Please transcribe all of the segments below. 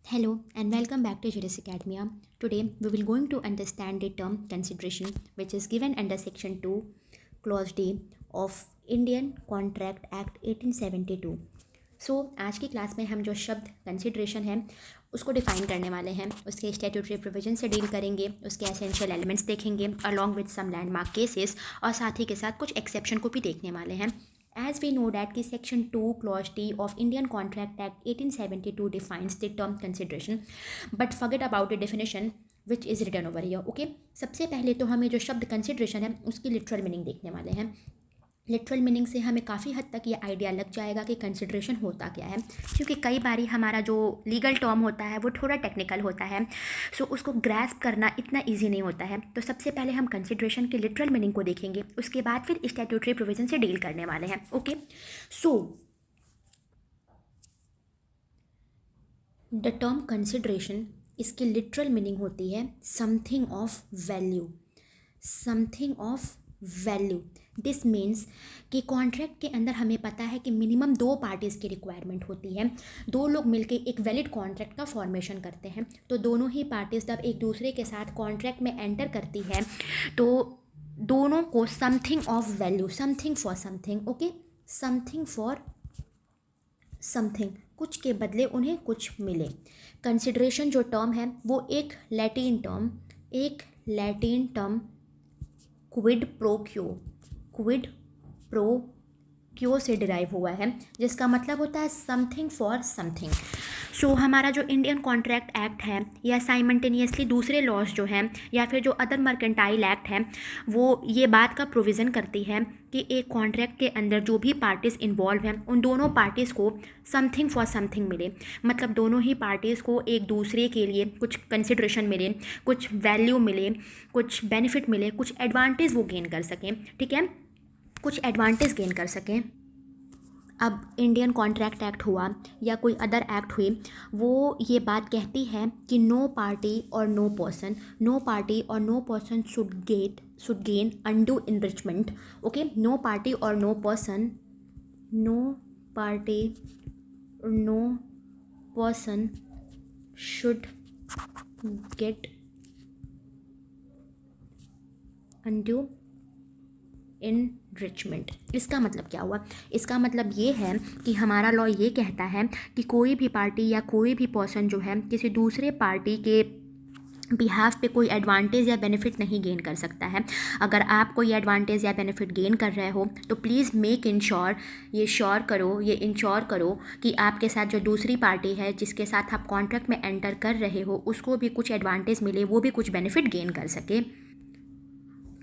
Hello and welcome back to Juris Academia. Today we will going to understand the term consideration which is given under section 2 clause D of Indian Contract Act 1872. आज की class में हम जो शब्द consideration है उसको define करने वाले हैं, उसके स्टैट्यूटरी प्रोविजन से डील करेंगे, उसके एसेंशियल एलिमेंट्स देखेंगे along with some landmark cases और साथ ही के साथ कुछ एक्सेप्शन को भी देखने वाले हैं. As we know that कि Section 2 Clause D of Indian Contract Act 1872 defines the term consideration, but forget about the definition which is written over here. Okay, सबसे पहले तो हमें जो शब्द consideration है उसकी literal meaning देखने वाले हैं. लिटरल मीनिंग से हमें काफ़ी हद तक ये आइडिया लग जाएगा कि कंसिडरेशन होता क्या है, क्योंकि कई बारी हमारा जो लीगल टर्म होता है वो थोड़ा टेक्निकल होता है, सो उसको ग्रैस्प करना इतना इजी नहीं होता है. तो सबसे पहले हम कंसिडरेशन के लिटरल मीनिंग को देखेंगे, उसके बाद फिर स्टैट्यूटरी प्रोविजन से डील करने वाले हैं. Okay, so the term consideration, इसकी लिटरल मीनिंग होती है something of value. Something of value this means कि कॉन्ट्रैक्ट के अंदर हमें पता है कि मिनिमम 2 पार्टीज़ की रिक्वायरमेंट होती है. 2 लोग मिलके एक वैलिड कॉन्ट्रैक्ट का फॉर्मेशन करते हैं. तो दोनों ही पार्टीज़ जब एक दूसरे के साथ कॉन्ट्रैक्ट में एंटर करती है तो दोनों को something of value, something for something, okay, something for something, कुछ के बदले उन्हें कुछ मिले. कंसिडरेशन जो टर्म है वो एक लैटिन टर्म क्विड प्रो क्यो से डिराइव हुआ है, जिसका मतलब होता है समथिंग फॉर समथिंग. सो हमारा जो इंडियन कॉन्ट्रैक्ट एक्ट है या साइमल्टेनियसली दूसरे लॉज जो हैं या फिर जो अदर मर्केंटाइल एक्ट है वो ये बात का प्रोविज़न करती है कि एक कॉन्ट्रैक्ट के अंदर जो भी पार्टीज़ इन्वॉल्व हैं उन दोनों पार्टीज़ को समथिंग फॉर समथिंग मिले. मतलब दोनों ही पार्टीज़ को एक दूसरे के लिए कुछ कंसिडरेशन मिले, कुछ वैल्यू मिले, कुछ बेनिफिट मिले, कुछ एडवांटेज वो गेन कर सकें. ठीक है, कुछ एडवांटेज गेन कर सकें. अब इंडियन कॉन्ट्रैक्ट एक्ट हुआ या कोई अदर एक्ट हुई, वो ये बात कहती है कि no party or no person should gain undue enrichment. Okay, no party or no person should get undue enrichment. इसका मतलब क्या हुआ? इसका मतलब ये है कि हमारा लॉ ये कहता है कि कोई भी पार्टी या कोई भी पर्सन जो है किसी दूसरे पार्टी के बिहाफ पे कोई एडवांटेज या बेनिफिट नहीं गेन कर सकता है. अगर आप कोई एडवांटेज या बेनिफिट गेन कर रहे हो तो प्लीज़ मेक इंश्योर, ये इंश्योर करो कि आपके साथ जो दूसरी पार्टी है जिसके साथ आप कॉन्ट्रैक्ट में एंटर कर रहे हो उसको भी कुछ एडवांटेज मिले, वो भी कुछ बेनिफिट गेन कर सके.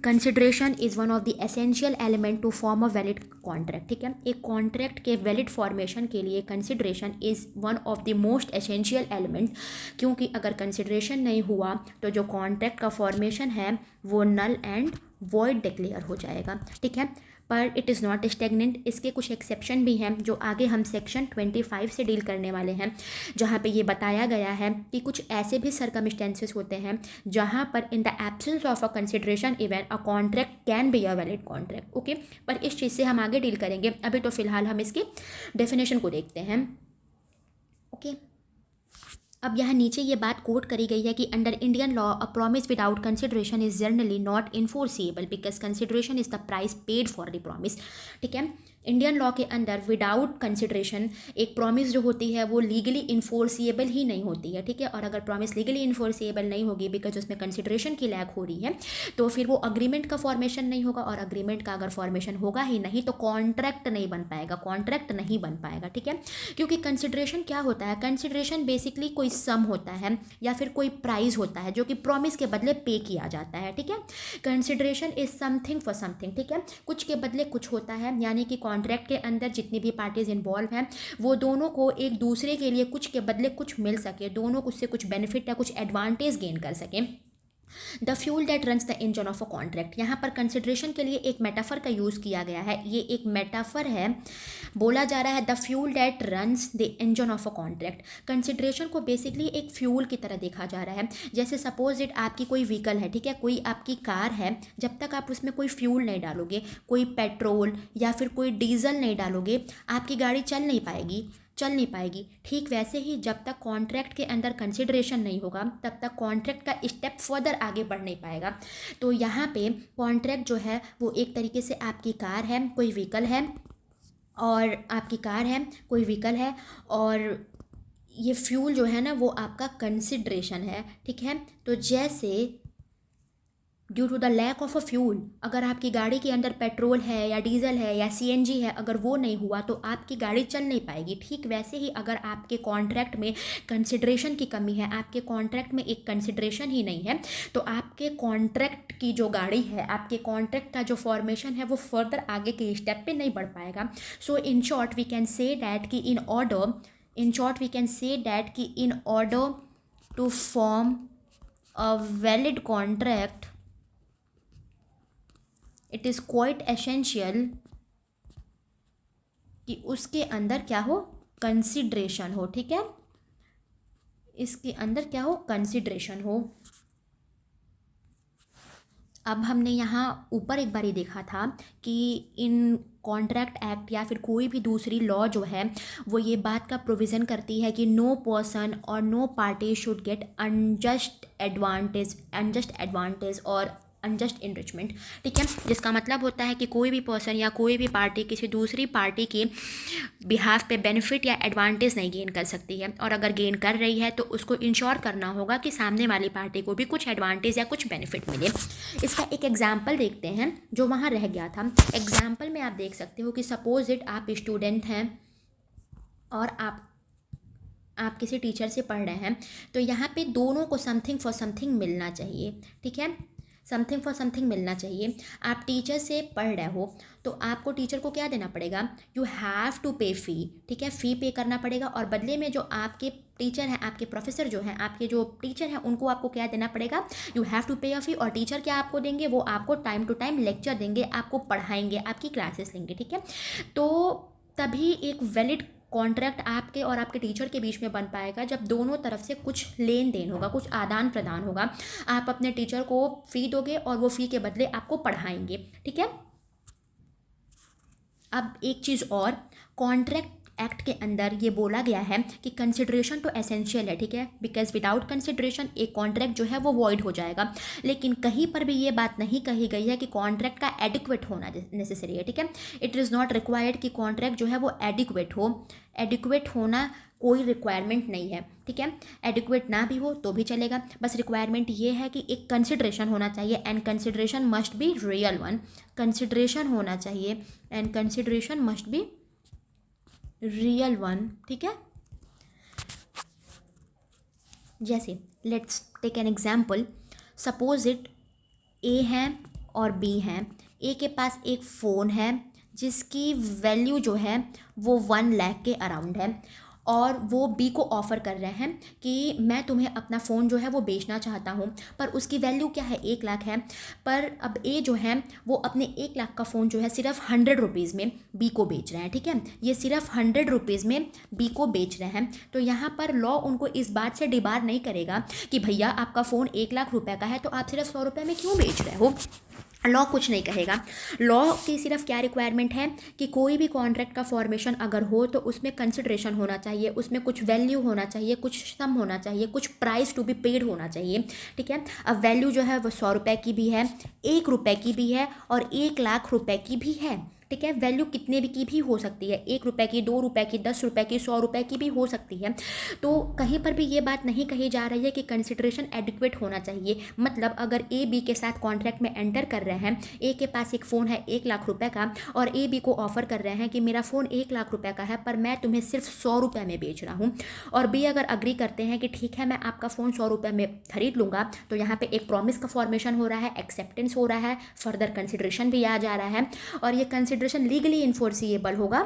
Consideration is one of the essential element to form a valid contract. ठीक है, एक कॉन्ट्रैक्ट के वैलिड फॉर्मेशन के लिए consideration is one of the most essential element, क्योंकि अगर कंसिडरेशन नहीं हुआ तो जो कॉन्ट्रैक्ट का फॉर्मेशन है वो नल एंड वॉइड डिक्लेयर हो जाएगा. ठीक है, पर इट इज़ नॉट स्टेगनेंट. इसके कुछ एक्सेप्शन भी हैं जो आगे हम सेक्शन 25 से डील करने वाले हैं, जहाँ पे ये बताया गया है कि कुछ ऐसे भी सर्कमस्टेंसेस होते हैं जहाँ पर in the absence of a consideration even a contract can be a valid contract. Okay, पर इस चीज़ से हम आगे डील करेंगे. अभी तो फिलहाल हम इसकी डेफिनेशन को देखते हैं. ओके, अब यहाँ नीचे ये बात कोट करी गई है कि under Indian law a promise without consideration is generally not enforceable because consideration is the price paid for the promise. ठीक है, इंडियन लॉ के अंदर विदाउट कंसिडरेशन एक प्रॉमिस जो होती है वो लीगली इन्फोर्सिएबल ही नहीं होती है. ठीक है, और अगर प्रॉमिस लीगली इन्फोर्सिएबल नहीं होगी बिकॉज उसमें कंसिडरेशन की लैक हो रही है तो फिर वो अग्रीमेंट का फॉर्मेशन नहीं होगा, और अग्रीमेंट का अगर फॉर्मेशन होगा ही नहीं तो कॉन्ट्रैक्ट नहीं बन पाएगा. ठीक है, क्योंकि कंसिडरेशन क्या होता है? कंसिडरेशन बेसिकली कोई सम होता है या फिर कोई प्राइस होता है जो कि प्रॉमिस के बदले पे किया जाता है. ठीक है, consideration is something for something. ठीक है, कुछ के बदले कुछ होता है, यानी कि कॉन्ट्रैक्ट के अंदर जितनी भी पार्टीज इन्वॉल्व हैं वो दोनों को एक दूसरे के लिए कुछ के बदले कुछ मिल सके, दोनों उससे कुछ बेनिफिट या कुछ एडवांटेज गेन कर सकें. The fuel that runs the engine of a contract, यहाँ पर कंसिडरेशन के लिए एक मेटाफर का यूज़ किया गया है. ये एक मेटाफर है, बोला जा रहा है the fuel that runs the engine of a contract. Consideration को बेसिकली एक फ्यूल की तरह देखा जा रहा है. जैसे सपोज इट आपकी कोई व्हीकल है, ठीक है, कोई आपकी कार है, जब तक आप उसमें कोई फ्यूल नहीं डालोगे, कोई पेट्रोल या फिर कोई डीजल नहीं डालोगे, आपकी गाड़ी चल नहीं पाएगी. चल नहीं पाएगी। ठीक वैसे ही जब तक कॉन्ट्रैक्ट के अंदर कंसिडरेशन नहीं होगा तब तक कॉन्ट्रैक्ट का स्टेप फर्दर आगे बढ़ नहीं पाएगा। तो यहाँ पे कॉन्ट्रैक्ट जो है वो एक तरीके से आपकी कार है, कोई व्हीकल है, और आपकी कार है, कोई व्हीकल है, और ये फ्यूल जो है ना वो आपका कंसिडरेशन है। ठीक है, तो जैसे due to the lack of a fuel, अगर आपकी गाड़ी के अंदर पेट्रोल है या डीजल है या सीएनजी है, अगर वो नहीं हुआ तो आपकी गाड़ी चल नहीं पाएगी। ठीक वैसे ही अगर आपके कॉन्ट्रैक्ट में कंसिडरेशन की कमी है, आपके कॉन्ट्रैक्ट में एक कंसिडरेशन ही नहीं है, तो आपके कॉन्ट्रैक्ट की जो गाड़ी है, आपके कॉन्ट्रैक्ट का जो फॉर्मेशन है वो फर्दर आगे के स्टेप पे नहीं बढ़ पाएगा। So in short we can say that कि in order to form a valid contract it is quite essential कि उसके अंदर क्या हो, कंसिडरेशन हो। ठीक है, इसके अंदर क्या हो, कंसिडरेशन हो। अब हमने यहाँ ऊपर एक बार ही देखा था कि इन कॉन्ट्रैक्ट एक्ट या फिर कोई भी दूसरी लॉ जो है वो ये बात का प्रोविज़न करती है कि नो पर्सन और no party should get unjust advantage और अनजस्ट इनरिचमेंट। ठीक है, जिसका मतलब होता है कि कोई भी पर्सन या कोई भी पार्टी किसी दूसरी पार्टी के बिहाफ पे बेनिफिट या एडवांटेज नहीं गेन कर सकती है, और अगर गेन कर रही है तो उसको इंश्योर करना होगा कि सामने वाली पार्टी को भी कुछ एडवांटेज या कुछ बेनिफिट मिले। इसका एक एग्जाम्पल देखते हैं जो वहाँ रह गया था। एग्जाम्पल में आप देख सकते हो कि सपोज इट आप स्टूडेंट हैं और आप किसी टीचर से पढ़ रहे हैं, तो यहाँ पे दोनों को समथिंग फॉर समथिंग मिलना चाहिए। ठीक है, समथिंग फॉर समथिंग मिलना चाहिए। आप टीचर से पढ़ रहे हो तो आपको टीचर को क्या देना पड़ेगा, यू हैव टू पे फ़ी। ठीक है, फ़ी पे करना पड़ेगा, और बदले में जो आपके टीचर हैं, आपके प्रोफेसर जो हैं, आपके जो टीचर हैं, उनको आपको क्या देना पड़ेगा, यू हैव टू पे अ फ़ी। और टीचर क्या आपको देंगे, वो आपको टाइम टू टाइम लेक्चर देंगे, आपको पढ़ाएंगे, आपकी क्लासेस लेंगे। ठीक है, तो तभी एक वैलिड कॉन्ट्रैक्ट आपके और आपके टीचर के बीच में बन पाएगा जब दोनों तरफ से कुछ लेन देन होगा, कुछ आदान प्रदान होगा। आप अपने टीचर को फ़ी दोगे और वो फ़ी के बदले आपको पढ़ाएंगे। ठीक है, अब एक चीज़ और, कॉन्ट्रैक्ट एक्ट के अंदर ये बोला गया है कि कंसिडरेशन तो एसेंशियल है। ठीक है, बिकॉज विदाउट कंसिडरेशन एक कॉन्ट्रैक्ट जो है वो वॉइड हो जाएगा। लेकिन कहीं पर भी ये बात नहीं कही गई है कि कॉन्ट्रैक्ट का एडिक्वेट होना नेसेसरी है। ठीक है, इट इज़ नॉट रिक्वायर्ड कि कॉन्ट्रैक्ट जो है वो एडिक्वेट हो। एडिक्वेट होना कोई रिक्वायरमेंट नहीं है। ठीक है, एडिक्वेट ना भी हो तो भी चलेगा, बस रिक्वायरमेंट ये है कि एक कंसिडरेशन होना चाहिए, and consideration must be real one. Consideration होना चाहिए and consideration must be real one. ठीक है, जैसे let's take an example, suppose it A है और बी है। ए के पास एक फ़ोन है जिसकी वैल्यू जो है वो 1 लाख के अराउंड है, और वो बी को ऑफ़र कर रहे हैं कि मैं तुम्हें अपना फ़ोन जो है वो बेचना चाहता हूँ, पर उसकी वैल्यू क्या है, 1 लाख है। पर अब ए जो है वो अपने 1 लाख का फ़ोन जो है सिर्फ 100 रुपीज़ में बी को बेच रहे हैं। ठीक है, ये सिर्फ 100 रुपीज़ में बी को बेच रहे हैं। तो यहाँ पर लॉ उनको इस बात से डिबार नहीं करेगा कि भैया आपका फ़ोन 1 लाख रुपए का है तो आप सिर्फ 100 रुपये में क्यों बेच रहे हो। लॉ कुछ नहीं कहेगा। लॉ की सिर्फ क्या रिक्वायरमेंट है कि कोई भी कॉन्ट्रैक्ट का फॉर्मेशन अगर हो तो उसमें कंसिडरेशन होना चाहिए, उसमें कुछ वैल्यू होना चाहिए, कुछ सम होना चाहिए, कुछ प्राइस टू बी पेड होना चाहिए। ठीक है, अब वैल्यू जो है वो 100 रुपये की भी है, 1 रुपये की भी है, और 1 लाख रुपए की भी है। ठीक है, वैल्यू कितने की भी हो सकती है, 1 रुपये की, 2 रुपये की, 10 रुपये की, 100 रुपये की भी हो सकती है। तो कहीं पर भी ये बात नहीं कही जा रही है कि कंसिडरेशन एडिक्वेट होना चाहिए। मतलब अगर ए बी के साथ कॉन्ट्रैक्ट में एंटर कर रहे हैं, ए के पास एक फ़ोन है 1 लाख रुपए का, और ए बी को ऑफर कर रहे हैं कि मेरा फ़ोन 1 लाख रुपए का है पर मैं तुम्हें सिर्फ 100 रुपये में बेच रहा हूँ, और बी अगर अग्री करते हैं कि ठीक है मैं आपका फ़ोन 100 रुपये में खरीद लूँगा, तो यहाँ पर एक प्रॉमिस का फॉर्मेशन हो रहा है, एक्सेप्टेंस हो रहा है, फर्दर कंसिडरेशन भी आ जा रहा है, और ये कंसिडरेशन लीगली इन्फोर्सिएबल होगा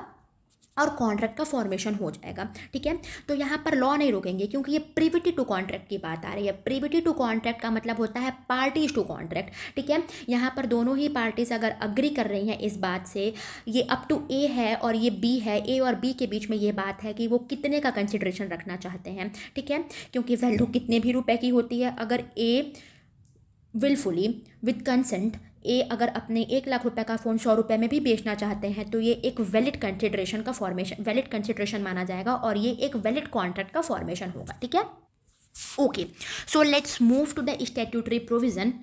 और कॉन्ट्रैक्ट का फॉर्मेशन हो जाएगा। ठीक है, तो यहाँ पर लॉ नहीं रोकेंगे क्योंकि ये प्रिविटी टू कॉन्ट्रैक्ट की बात आ रही है। प्रिविटी टू कॉन्ट्रैक्ट का मतलब होता है पार्टीज टू कॉन्ट्रैक्ट। ठीक है, यहाँ पर दोनों ही पार्टीज अगर अग्री कर रही हैं इस बात से, ये अप टू ए है और ये बी है, ए और बी के बीच में ये बात है कि वो कितने का कंसिडरेशन रखना चाहते हैं। ठीक है, क्योंकि वैल्यू कितने भी रुपए की होती है, अगर ए विलफुली विद कंसेंट अगर अपने 1 लाख रुपए का फ़ोन 100 रुपये में भी बेचना चाहते हैं तो ये एक वैलिड कंसिडरेशन का फॉर्मेशन, वैलिड कंसिडरेशन माना जाएगा और ये एक वैलिड कॉन्ट्रैक्ट का फॉर्मेशन होगा, ठीक है। Okay, so let's move to the statutory provision.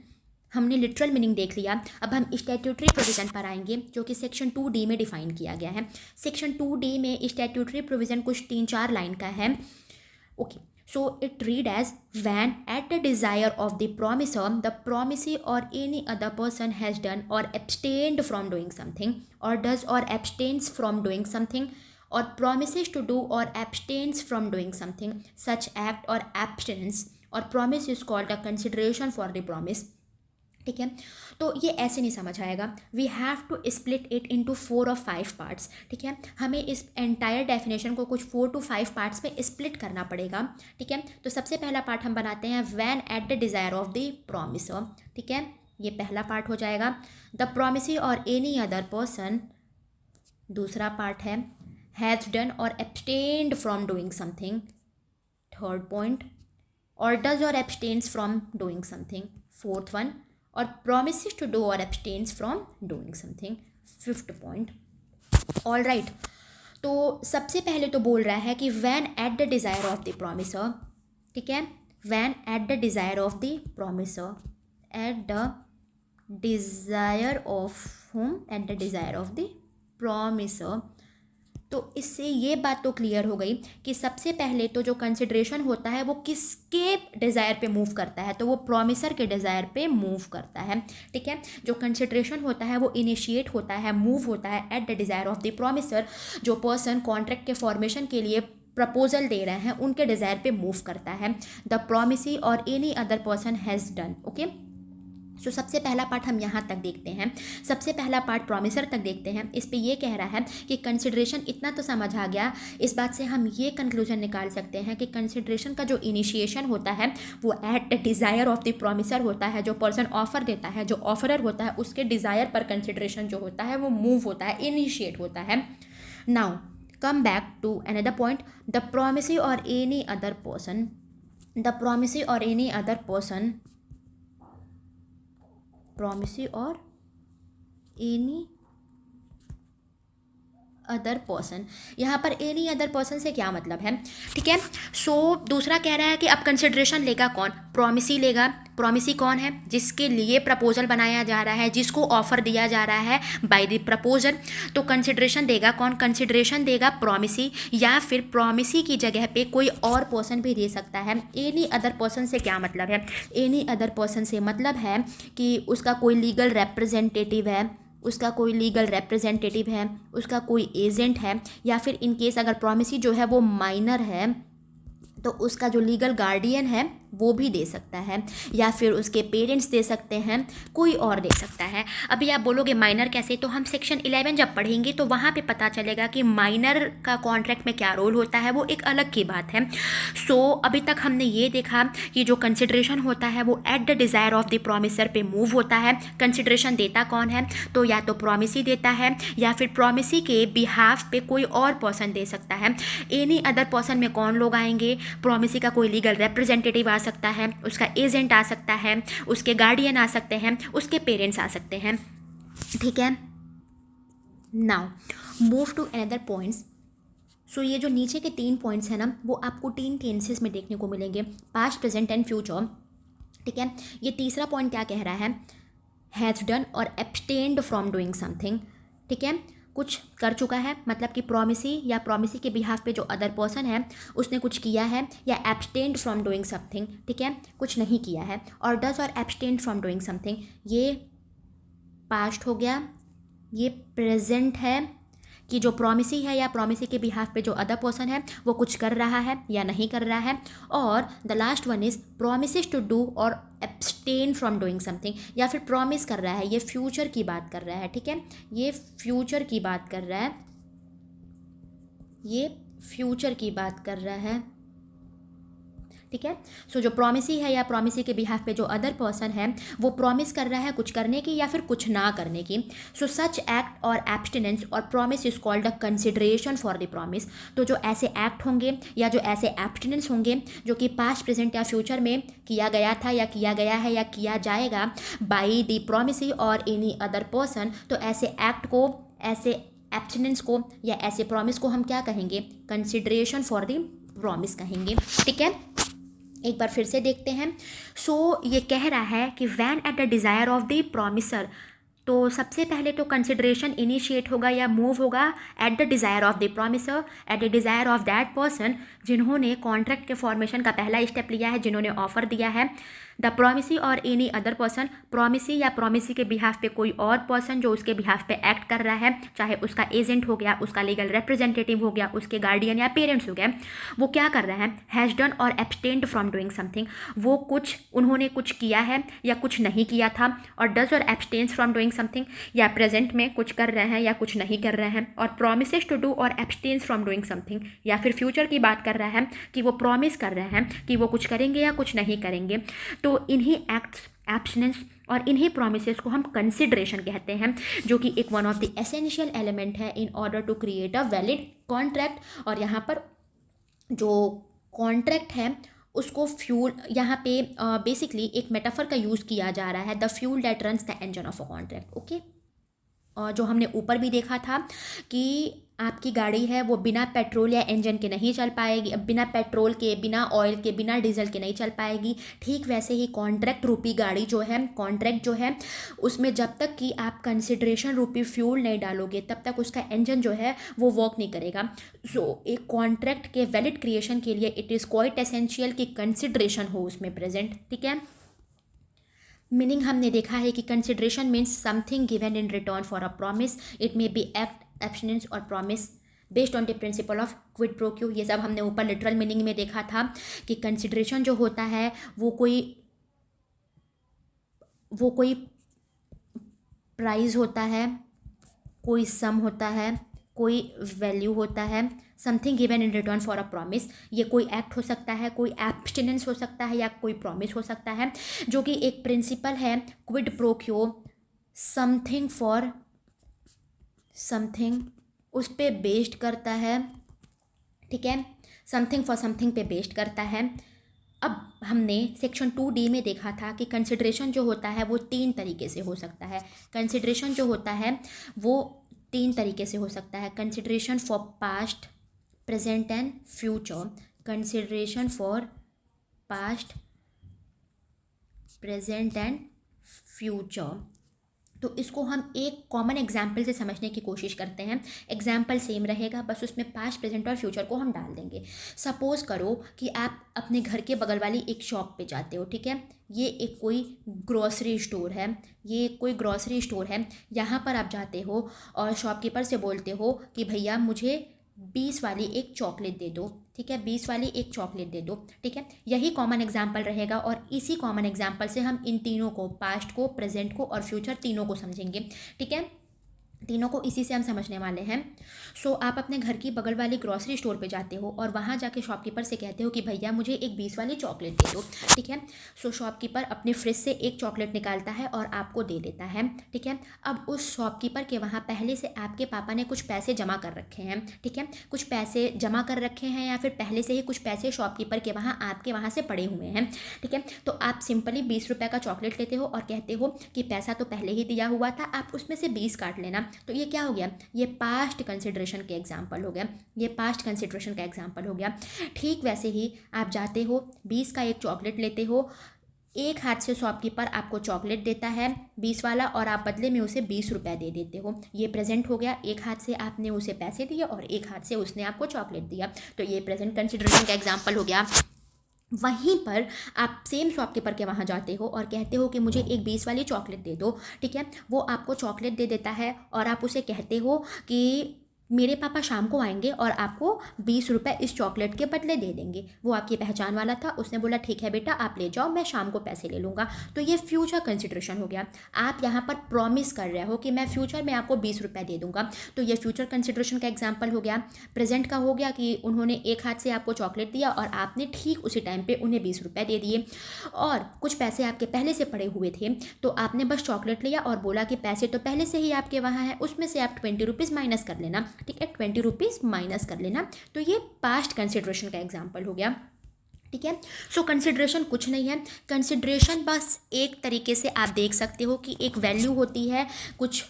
हमने लिटरल मीनिंग देख लिया, अब हम स्टैट्यूटरी प्रोविज़न पर आएंगे जो कि सेक्शन 2D में डिफाइन किया गया है। सेक्शन 2D में स्टैट्यूटरी प्रोविज़न कुछ 3-4 लाइन का है। Okay, so it read as when at the desire of the promisor the promisee or any other person has done or abstained from doing something or does or abstains from doing something or promises to do or abstains from doing something, such act or abstinence or promise is called a consideration for the promise, ठीक है। तो ये ऐसे नहीं समझ आएगा, we have to split it into 4 और 5 parts, ठीक है। हमें इस एंटायर डेफिनेशन को कुछ 4 to 5 पार्ट्स में स्प्लिट करना पड़ेगा, ठीक है। तो सबसे पहला पार्ट हम बनाते हैं when at the desire of the promisor, ठीक है, ये पहला पार्ट हो जाएगा। The promisee or any other person, दूसरा पार्ट है has done or abstained from doing something, third point, or does or abstains from doing something, fourth one, or promises to do or abstains from doing something, fifth point. All right, तो सबसे पहले तो बोल रहा है कि when at the desire of the promiser, ठीक है, when at the desire of the promiser, at the desire of whom, at the desire of the promiser। तो इससे ये बात तो क्लियर हो गई कि सबसे पहले तो जो कंसिडरेशन होता है वो किसके डिज़ायर पे मूव करता है, तो वो प्रॉमिसर के डिज़ायर पे मूव करता है, ठीक है। जो कंसिडरेशन होता है वो इनिशिएट होता है, मूव होता है eight the desire of the promiser, जो पर्सन कॉन्ट्रैक्ट के फॉर्मेशन के लिए प्रपोजल दे रहे हैं उनके डिज़ायर पे मूव करता है। The promisee or any other person has done, okay. So सबसे पहला पार्ट हम यहाँ तक देखते हैं, सबसे पहला पार्ट प्रॉमिसर तक देखते हैं। इस पे ये कह रहा है कि कंसिडरेशन, इतना तो समझ आ गया, इस बात से हम ये कंक्लूजन निकाल सकते हैं कि कंसिडरेशन का जो इनिशिएशन होता है वो eight the desire of the promiser होता है। जो पर्सन ऑफर देता है, जो ऑफरर होता है, उसके डिज़ायर पर कंसिडरेशन जो होता है वो मूव होता है, इनिशिएट होता है। Now come back to another point, the promisee or any other person, the promisee or any other person, promisee or any other person, यहाँ पर एनी अदर पर्सन से क्या मतलब है, ठीक है। सो दूसरा कह रहा है कि अब कंसिडरेशन लेगा कौन, प्रॉमिसी लेगा। प्रॉमिसी कौन है, जिसके लिए प्रपोजल बनाया जा रहा है, जिसको ऑफर दिया जा रहा है बाय द प्रपोजल। तो कंसिडरेशन देगा कौन, कंसिडरेशन देगा प्रॉमिसी, या फिर प्रॉमिसी की जगह पे कोई और पर्सन भी दे सकता है। एनी अदर पर्सन से क्या मतलब है, एनी अदर पर्सन से मतलब है कि उसका कोई लीगल रिप्रेजेंटेटिव है, उसका कोई लीगल रिप्रेजेंटेटिव है, उसका कोई एजेंट है, या फिर इन केस अगर प्रॉमिसी जो है वो माइनर है तो उसका जो लीगल गार्डियन है वो भी दे सकता है, या फिर उसके पेरेंट्स दे सकते हैं, कोई और दे सकता है। अभी आप बोलोगे माइनर कैसे, तो हम सेक्शन 11 जब पढ़ेंगे तो वहाँ पे पता चलेगा कि माइनर का कॉन्ट्रैक्ट में क्या रोल होता है, वो एक अलग की बात है। सो अभी तक हमने ये देखा कि जो कंसिडरेशन होता है वो eight the desire of the promiser पे मूव होता है। कंसिडरेशन देता कौन है, तो या तो प्रॉमिसी देता है या फिर प्रॉमिसी के बिहाफ पे कोई और पर्सन दे सकता है। एनी अदर पर्सन में कौन लोग आएंगे, प्रॉमिसी का कोई लीगल रिप्रेजेंटेटिव आ सकता है, उसका एजेंट आ सकता है, उसके गार्डियन आ सकते हैं, उसके पेरेंट्स आ सकते हैं, ठीक है। Now move to another points. So ये जो नीचे के 3 पॉइंट्स हैं ना, वो आपको 3 टेंसेस में देखने को मिलेंगे, पास्ट, प्रेजेंट एंड फ्यूचर, ठीक है। ये तीसरा पॉइंट क्या कह रहा है, has done or abstained from doing something, ठीक है, कुछ कर चुका है, मतलब कि प्रॉमिसी या प्रॉमिसी के बिहाफ पे जो अदर पर्सन है उसने कुछ किया है, या एब्सटेन्ड फ्रॉम डूइंग समथिंग, ठीक है, कुछ नहीं किया है। और डज और एब्सटेन्ड फ्रॉम डूइंग समथिंग, ये पास्ट हो गया, ये प्रेजेंट है कि जो प्रॉमिसी है या प्रॉमिसी के बिहाफ पे जो अदर पर्सन है वो कुछ कर रहा है या नहीं कर रहा है। और the last one is promises to do और एब्सटेन फ्रॉम डूइंग समथिंग, या फिर प्रॉमिस कर रहा है, ये फ्यूचर की बात कर रहा है, ठीक है, ये फ्यूचर की बात कर रहा है, ये फ्यूचर की बात कर रहा है, ठीक है। सो जो प्रॉमिसी है या प्रॉमिसी के बिहाफ पे जो अदर पर्सन है वो प्रॉमिस कर रहा है कुछ करने की या फिर कुछ ना करने की, सो सच एक्ट और abstinence or promise is called a consideration for the promise. तो जो ऐसे एक्ट होंगे या जो ऐसे एब्सटिनेंस होंगे जो कि पास्ट, प्रेजेंट या फ्यूचर में किया गया था या किया गया है या किया जाएगा by the promisee or any other person, तो ऐसे एक्ट को, ऐसे एब्सटिनेंस को या ऐसे प्रॉमिस को हम क्या कहेंगे? कंसिडरेशन फॉर द प्रॉमिस कहेंगे। ठीक है, एक बार फिर से देखते हैं। सो ये कह रहा है कि when at the desire of the promisor, तो सबसे पहले तो कंसिडरेशन इनिशिएट होगा या मूव होगा eight the desire of the promiser, eight the desire of that person जिन्होंने कॉन्ट्रैक्ट के फॉर्मेशन का पहला स्टेप लिया है, जिन्होंने ऑफर दिया है। The promisee or any other person, promisee या प्रॉमिसी के बिहाफ पे कोई और पर्सन जो उसके बिहाफ पे एक्ट कर रहा है, चाहे उसका एजेंट हो गया, उसका लीगल रिप्रेजेंटेटिव हो गया, उसके गार्डियन या पेरेंट्स हो गए, वो क्या कर रहे हैं? Has done or abstained from doing something, वो कुछ, उन्होंने कुछ किया है या कुछ नहीं किया था, और does or abstains from doing something, या प्रेजेंट में कुछ कर रहे हैं या कुछ नहीं कर रहे हैं, और प्रॉमिसेस टू डू और एब्सटेन्स फ्रॉम डूइंग समथिंग, या फिर फ्यूचर की बात कर रहा है कि वो प्रॉमिस कर रहे हैं कि वो कुछ करेंगे या कुछ नहीं करेंगे। तो इन्हीं एक्ट्स, एब्सटिनेंस और इन्हीं प्रोमिसेस को हम कंसिडरेशन कहते हैं, जो कि एक one of the essential element है in order to create a valid contract. और यहाँ पर जो कॉन्ट्रैक्ट है उसको फ्यूल, यहाँ पे बेसिकली एक मेटाफर का यूज़ किया जा रहा है, the fuel that runs the engine of a contract. Okay, और जो हमने ऊपर भी देखा था कि आपकी गाड़ी है वो बिना पेट्रोल या इंजन के नहीं चल पाएगी, बिना पेट्रोल के, बिना ऑयल के, बिना डीजल के नहीं चल पाएगी। ठीक वैसे ही कॉन्ट्रैक्ट रूपी गाड़ी जो है, कॉन्ट्रैक्ट जो है उसमें जब तक कि आप कंसिडरेशन रूपी फ्यूल नहीं डालोगे तब तक उसका इंजन जो है वो वर्क नहीं करेगा। सो एक कॉन्ट्रैक्ट के वैलिड क्रिएशन के लिए इट इज़ क्वाइट एसेंशियल कि कंसिडरेशन हो उसमें प्रेजेंट। ठीक है, मीनिंग हमने देखा है कि consideration means something given in return for a promise, it may be act, abstinence or promise based on the principle of quid pro quo. ये सब हमने ऊपर लिटरल मीनिंग में देखा था कि कंसिडरेशन जो होता है वो कोई प्राइस होता है, कोई सम होता है, कोई वैल्यू होता है, something given in return for a promise. ये कोई एक्ट हो सकता है, कोई एब्सटिनेंस हो सकता है या कोई प्रॉमिस हो सकता है, जो कि एक प्रिंसिपल है क्विड प्रो क्यो, समथिंग फॉर समथिंग, उस पे बेस्ड करता है। ठीक है, समथिंग फॉर समथिंग पे बेस्ड करता है। अब हमने सेक्शन 2D में देखा था कि कंसिडरेशन जो होता है वो 3 तरीके से हो सकता है। कंसिडरेशन जो होता है वो 3 तरीके से हो सकता है। Consideration for past, present and future. Consideration for past, present and future. तो इसको हम एक कॉमन एग्जाम्पल से समझने की कोशिश करते हैं। एग्जाम्पल सेम रहेगा, बस उसमें पास्ट, प्रेजेंट और फ्यूचर को हम डाल देंगे। सपोज़ करो कि आप अपने घर के बगल वाली एक शॉप पे जाते हो। ठीक है, ये एक कोई ग्रॉसरी स्टोर है, ये कोई ग्रॉसरी स्टोर है। यहाँ पर आप जाते हो और शॉपकीपर से बोलते हो कि भैया मुझे 20 वाली एक चॉकलेट दे दो। ठीक है, 20 वाली एक चॉकलेट दे दो। ठीक है, यही कॉमन एग्जाम्पल रहेगा और इसी कॉमन एग्जाम्पल से हम इन तीनों को, पास्ट को, प्रेजेंट को और फ्यूचर तीनों को समझेंगे। ठीक है, तीनों को इसी से हम समझने वाले हैं। सो आप अपने घर की बगल वाली ग्रॉसरी स्टोर पे जाते हो और वहाँ जाके शॉपकीपर से कहते हो कि भैया मुझे एक 20 वाली चॉकलेट दे दो। ठीक है, सो शॉपकीपर अपने फ्रिज से एक चॉकलेट निकालता है और आपको दे देता है। ठीक है, अब उस शॉपकीपर के वहाँ पहले से आपके पापा ने कुछ पैसे जमा कर रखे हैं। ठीक है, कुछ पैसे जमा कर रखे हैं या फिर पहले से ही कुछ पैसे शॉपकीपर के वहाँ, आपके वहाँ से पड़े हुए हैं। ठीक है, तो आप सिंपली 20 रुपये का चॉकलेट लेते हो और कहते हो कि पैसा तो पहले ही दिया हुआ था, आप उसमें से 20 काट लेना। तो ये क्या हो गया? ये पास्ट कंसिडरेशन के एग्जाम्पल हो गया, ये पास्ट कंसिडरेशन का एग्जाम्पल हो गया। ठीक वैसे ही आप जाते हो, 20 का एक चॉकलेट लेते हो, एक हाथ से शॉपकीपर आपको चॉकलेट देता है 20 वाला और आप बदले में उसे 20 रुपये दे देते हो। ये प्रेजेंट हो गया, एक हाथ से आपने उसे पैसे दिए और एक हाथ से उसने आपको चॉकलेट दिया। तो ये प्रेजेंट कंसिडरेशन का एग्जाम्पल हो गया। वहीं पर आप सेम शॉपकीपर के वहाँ जाते हो और कहते हो कि मुझे एक 20 वाली चॉकलेट दे दो। ठीक है, वो आपको चॉकलेट दे देता है और आप उसे कहते हो कि मेरे पापा शाम को आएंगे और आपको 20 रुपये इस चॉकलेट के बदले दे देंगे। वो आपकी पहचान वाला था, उसने बोला ठीक है बेटा आप ले जाओ, मैं शाम को पैसे ले लूँगा। तो ये फ्यूचर कंसिडरेशन हो गया। आप यहाँ पर प्रॉमिस कर रहे हो कि मैं फ्यूचर में आपको 20 रुपये दे दूँगा, तो ये फ्यूचर कंसिडरेशन का एग्जाम्पल हो गया। प्रेजेंट का हो गया कि उन्होंने एक हाथ से आपको चॉकलेट दिया और आपने ठीक उसी टाइम पर उन्हें 20 रुपये दे दिए, और कुछ पैसे आपके पहले से पड़े हुए थे, तो आपने बस चॉकलेट लिया और बोला कि पैसे तो पहले से ही आपके वहाँ है, उसमें से आप 20 रुपीज़ माइनस कर लेना। ठीक है, 20 रुपीज़ माइनस कर लेना। तो ये पास्ट कंसिडरेशन का एग्जाम्पल हो गया। ठीक है, सो कंसिडरेशन कुछ नहीं है। कंसिडरेशन बस एक तरीके से आप देख सकते हो कि एक वैल्यू होती है, कुछ